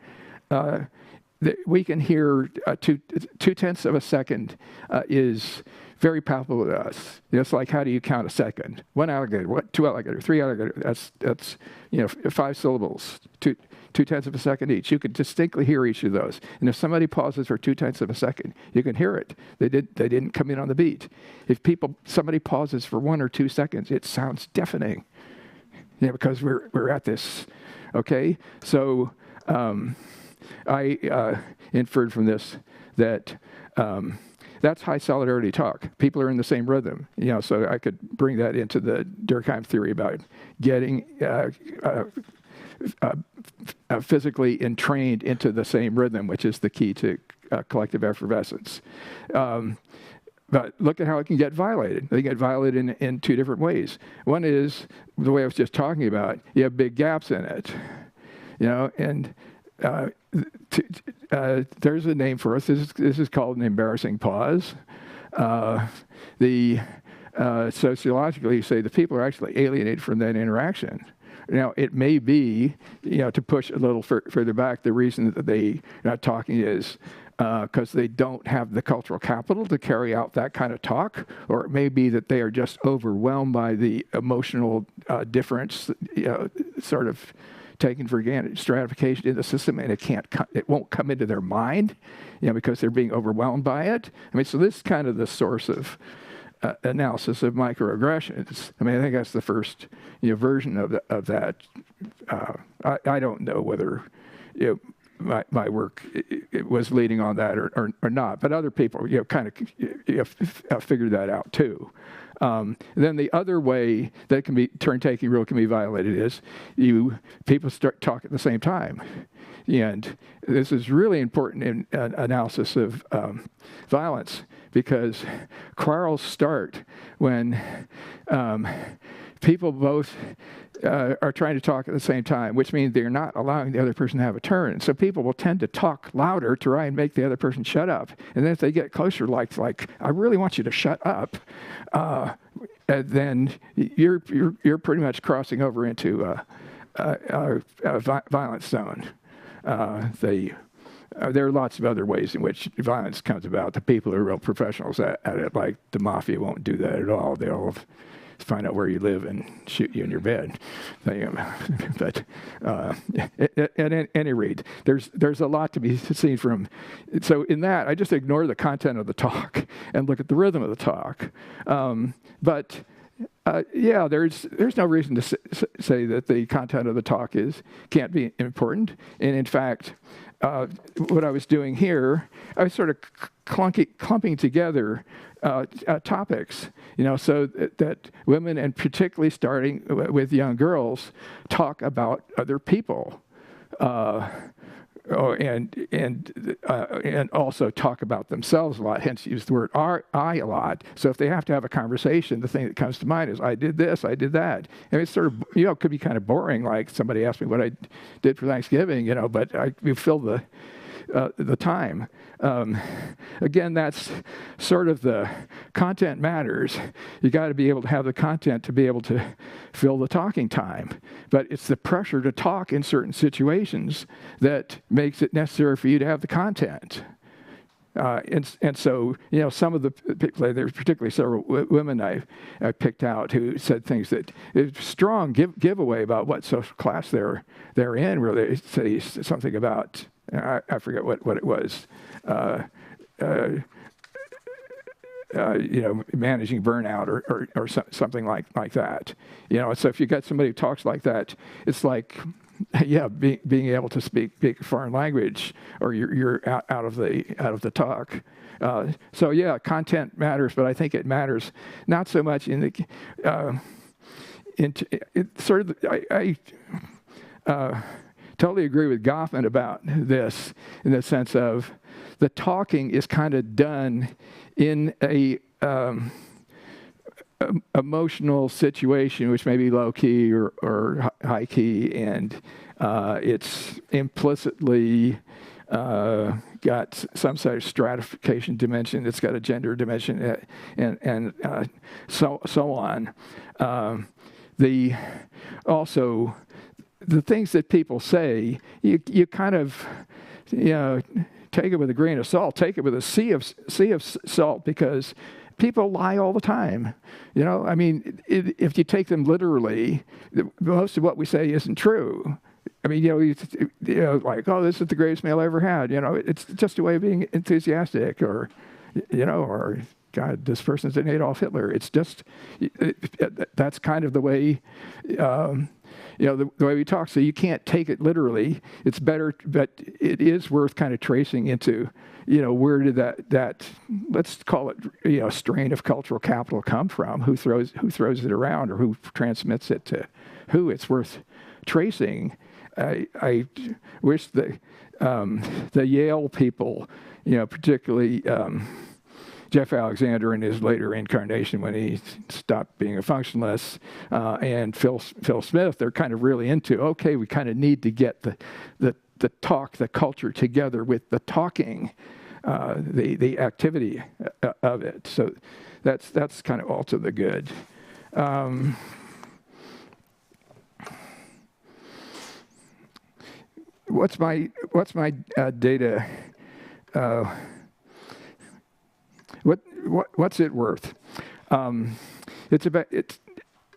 two-tenths of a second is very palpable to us. It's like, how do you count a second? One alligator, two alligator, three alligator. That's 5 syllables, two-tenths of a second each. You can distinctly hear each of those. And if somebody pauses for 2/10 of a second, you can hear it. They didn't come in on the beat. If somebody pauses for 1 or 2 seconds, it sounds deafening. Because we're at this. Okay, so I inferred from this that. That's high solidarity talk. People are in the same rhythm, so I could bring that into the Durkheim theory about getting physically entrained into the same rhythm, which is the key to collective effervescence. But look at how it can get violated. They get violated in 2 different ways. One is the way I was just talking about. You have big gaps in it, and there's a name for us. This is called an embarrassing pause. Sociologically, you say the people are actually alienated from that interaction. Now, it may be, to push a little further back, the reason that they're not talking is because they don't have the cultural capital to carry out that kind of talk, or it may be that they are just overwhelmed by the emotional difference, sort of taken for granted, stratification in the system, and it won't come into their mind, because they're being overwhelmed by it. So this is kind of the source of analysis of microaggressions. I think that's the first version of that. I don't know whether my work it was leading on that or not, but other people kind of figured that out too. Then the other way that turn-taking rule can be violated is people start talking at the same time. And this is really important in analysis of violence, because quarrels start when people both are trying to talk at the same time, which means they're not allowing the other person to have a turn. So people will tend to talk louder to try and make the other person shut up. And then if they get closer, like I really want you to shut up, then you're pretty much crossing over into a violent zone. There are lots of other ways in which violence comes about. The people who are real professionals at it, like the mafia, won't do that at all. They'll find out where you live and shoot you in your bed. But at any rate, there's a lot to be seen from. So in that, I just ignore the content of the talk and look at the rhythm of the talk. There's no reason to say that the content of the talk can't be important. And in fact, what I was doing here, I was sort of clumping together topics, so that women, and particularly starting with young girls, talk about other people. And also talk about themselves a lot, hence use the word I a lot. So if they have to have a conversation, the thing that comes to mind is, I did this, I did that. And it's sort of, it could be kind of boring, like somebody asked me what I did for Thanksgiving, but we fill the time. Again, that's sort of the content matters. You got to be able to have the content to be able to fill the talking time. But it's the pressure to talk in certain situations that makes it necessary for you to have the content. And so, some of the people, there's particularly several women I picked out who said things that is strong giveaway about what social class they're in, where they say something about, I forget what it was, managing burnout or something like that. So if you got somebody who talks like that, it's like, being able to speak a foreign language, or you're out of the talk. So content matters, but I think it matters not so much in the I totally agree with Goffman about this, in the sense of the talking is kind of done in a emotional situation, which may be low key or high key, and it's implicitly got some sort of stratification dimension. It's got a gender dimension, and so on. The things that people say, you kind of take it with a grain of salt, take it with a sea of salt, because people lie all the time. If you take them literally, most of what we say isn't true. Like, oh, this is the greatest meal I ever had. It's just a way of being enthusiastic, or God, this person's an Adolf Hitler. It's just, that's kind of the way, the way we talk. So you can't take it literally. It's better, but it is worth kind of tracing into, where did that let's call it, strain of cultural capital come from? Who throws it around, or who transmits it to who? It's worth tracing. I wish the Yale people, particularly Jeff Alexander in his later incarnation, when he stopped being a functionalist, and Phil Smith, they're kind of really into, okay, we kind of need to get the talk, the culture together with the talking, the activity of it. So that's kind of also the good. What's my data? What's it worth?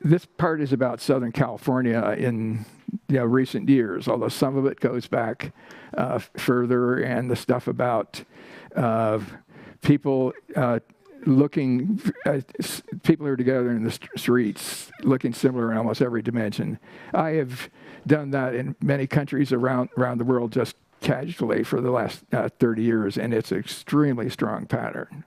This part is about Southern California in recent years, although some of it goes back further, and the stuff about people people who are together in the streets looking similar in almost every dimension. I have done that in many countries around the world just casually for the last 30 years, and it's an extremely strong pattern.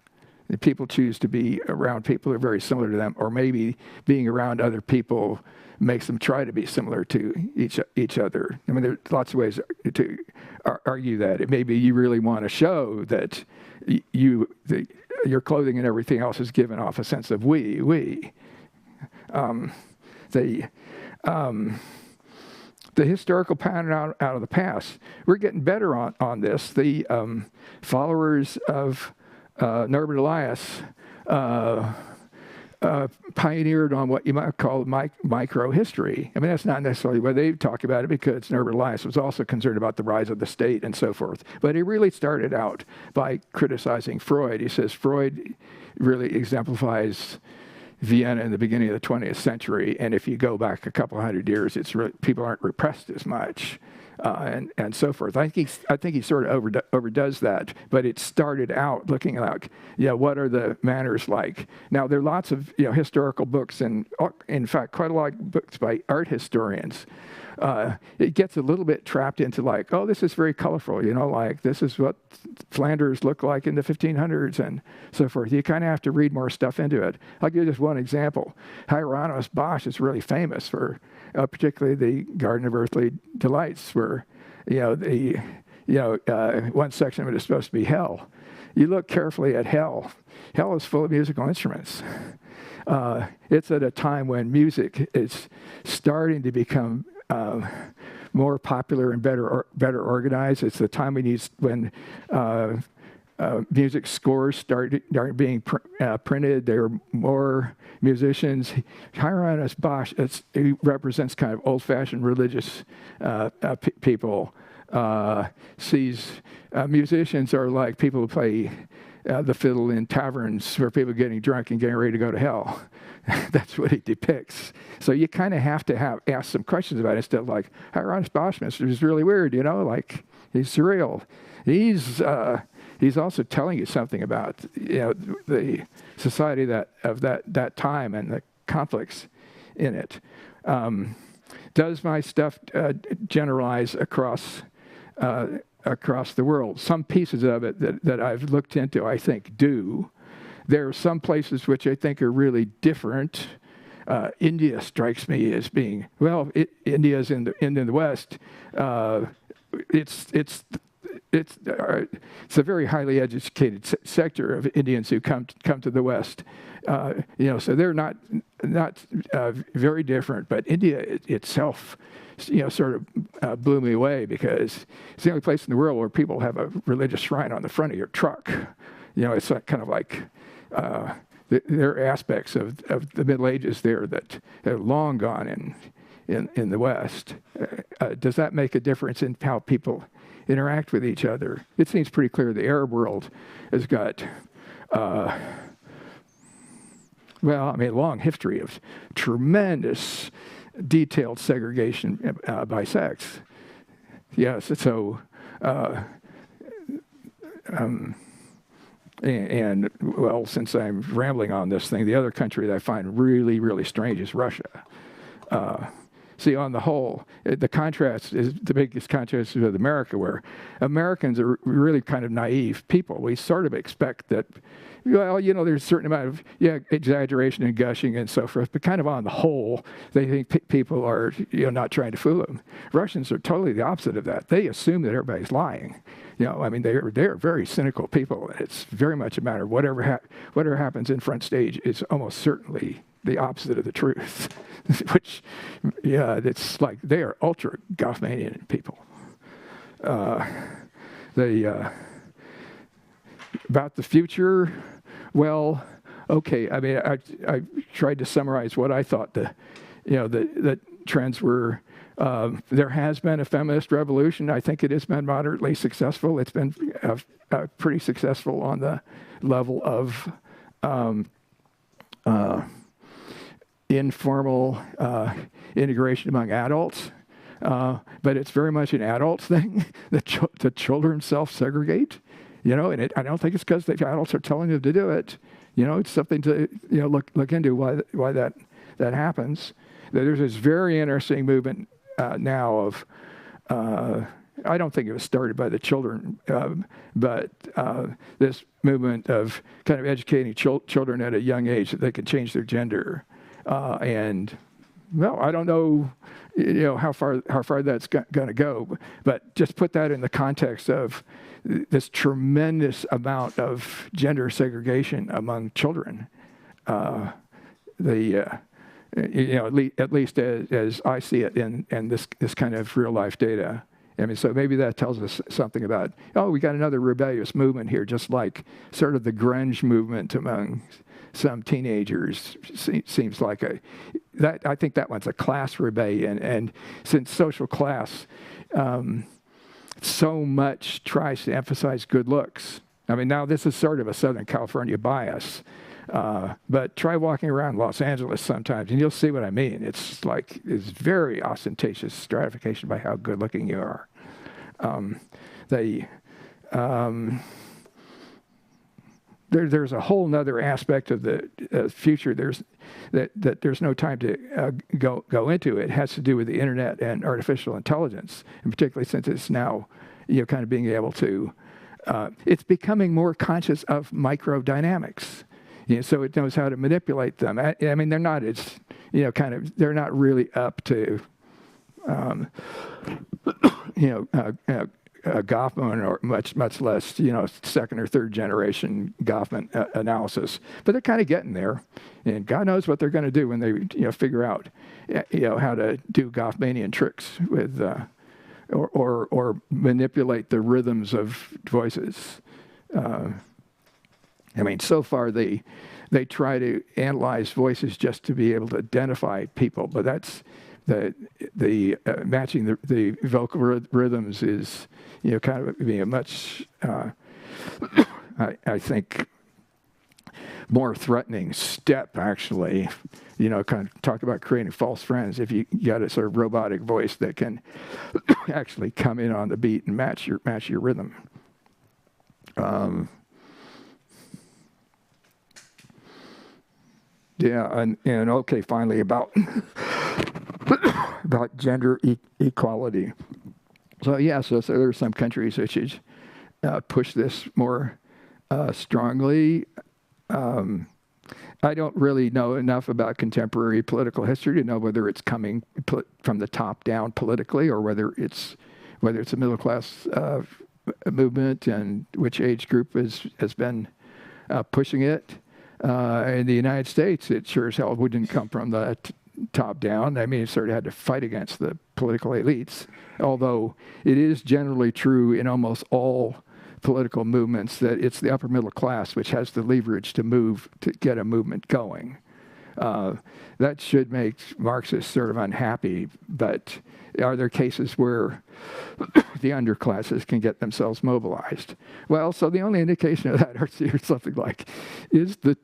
People choose to be around people who are very similar to them, or maybe being around other people makes them try to be similar to each other. There's lots of ways to argue that. It may be you really want to show that your clothing and everything else is given off a sense of we. The historical pattern out of the past, we're getting better on this. The followers of Norbert Elias pioneered on what you might call micro-history. That's not necessarily why they talk about it, because Norbert Elias was also concerned about the rise of the state and so forth. But he really started out by criticizing Freud. He says Freud really exemplifies Vienna in the beginning of the 20th century, and if you go back a couple hundred years, it's really, people aren't repressed as much. And so forth. I think he sort of overdoes that, but it started out looking like, what are the manners like? Now, there are lots of historical books, and in fact, quite a lot of books by art historians it gets a little bit trapped into like, oh, this is very colorful, like this is what Flanders looked like in the 1500s and so forth. You kind of have to read more stuff into it. I'll give you just one example. Hieronymus Bosch is really famous for particularly the Garden of Earthly Delights, where one section of it is supposed to be hell. You look carefully at hell. Hell is full of musical instruments. It's at a time when music is starting to become more popular and better organized. It's the time when music scores started being printed. There are more musicians. Hieronymus Bosch, he represents kind of old-fashioned religious people. Sees musicians are like people who play the fiddle in taverns where people are getting drunk and getting ready to go to hell. That's what he depicts. So you kind of have to ask some questions about it instead of like, Hieronymus Bosch is really weird, like he's surreal. He's also telling you something about the society of that time and the conflicts in it. Does my stuff generalize across the world? Some pieces of it that I've looked into, I think, do. There are some places which I think are really different. India strikes me as being, India's in the West. It's a very highly educated sector of Indians who come to the West. So they're not very different, but India itself, sort of blew me away because it's the only place in the world where people have a religious shrine on the front of your truck. It's kind of like there are aspects of the Middle Ages there that are long gone in the West. Does that make a difference in how people interact with each other? It seems pretty clear the Arab world has got a long history of tremendous detailed segregation by sex. Yes, so since I'm rambling on this thing, the other country that I find really, really strange is Russia. See, on the whole, the contrast is the biggest contrast with America, where Americans are really kind of naive people. We sort of expect that, there's a certain amount of exaggeration and gushing and so forth, but kind of on the whole, they think people are not trying to fool them. Russians are totally the opposite of that. They assume that everybody's lying. They're very cynical people. It's very much a matter of whatever happens in front stage is almost certainly the opposite of the truth. Which, it's like they are ultra Goffmanian people. About the future, okay. I tried to summarize what I thought the trends were. There has been a feminist revolution. I think it has been moderately successful. It's been pretty successful on the level of informal integration among adults, but it's very much an adult thing. The children self-segregate, and I don't think it's because the adults are telling them to do it. It's something to look into why that happens. There's this very interesting movement now of. I don't think it was started by the children, but this movement of kind of educating children at a young age that they can change their gender. I don't know, how far that's going to go, but just put that in the context of this tremendous amount of gender segregation among children. At least as I see it in this kind of real life data. So maybe that tells us something about, we got another rebellious movement here, just like sort of the grunge movement among some teenagers seems like I think that one's a class rebellion. And since social class so much tries to emphasize good looks, now this is sort of a Southern California bias, but try walking around Los Angeles sometimes and you'll see what I mean. It's very ostentatious stratification by how good looking you are. there's a whole nother aspect of the future. That there's no time to go into. It has to do with the internet and artificial intelligence, and particularly since it's now, kind of being able to. It's becoming more conscious of microdynamics, so it knows how to manipulate them. I mean, they're not as, they're not really up to, Goffman, or much less, second or third generation Goffman analysis. But they're kind of getting there, and God knows what they're going to do when they, figure out, how to do Goffmanian tricks with, or manipulate the rhythms of voices. I mean, so far they try to analyze voices just to be able to identify people, but that's the matching the vocal rhythms is, kind of being a much, I think, more threatening step, actually. Kind of talk about creating false friends. If you got a sort of robotic voice that can actually come in on the beat and match your rhythm. And okay, finally about gender equality. So so there are some countries which should push this more strongly. I don't really know enough about contemporary political history to know whether it's coming from the top down politically, or whether it's a middle class movement, and which age group has been pushing it. In the United States, it sure as hell wouldn't come from the top down. I mean, it sort of had to fight against the political elites, although it is generally true in almost all political movements that it's the upper middle class which has the leverage to get a movement going. That should make Marxists sort of unhappy, but are there cases where the underclasses can get themselves mobilized? Well, so the only indication of that is something like, is the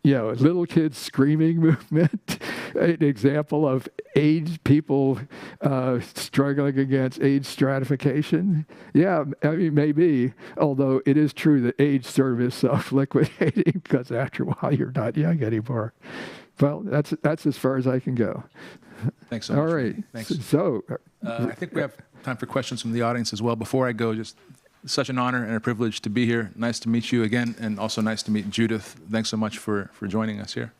little kids screaming movement an example of age people struggling against age stratification? Yeah, I mean, maybe, although it is true that age sort of is self-liquidating, because after a while you're not young anymore. Well, that's as far as I can go. Thanks so much. All right. Thanks. So, I think we have time for questions from the audience as well. Before I go, just such an honor and a privilege to be here. Nice to meet you again, and also nice to meet Judith. Thanks so much for joining us here.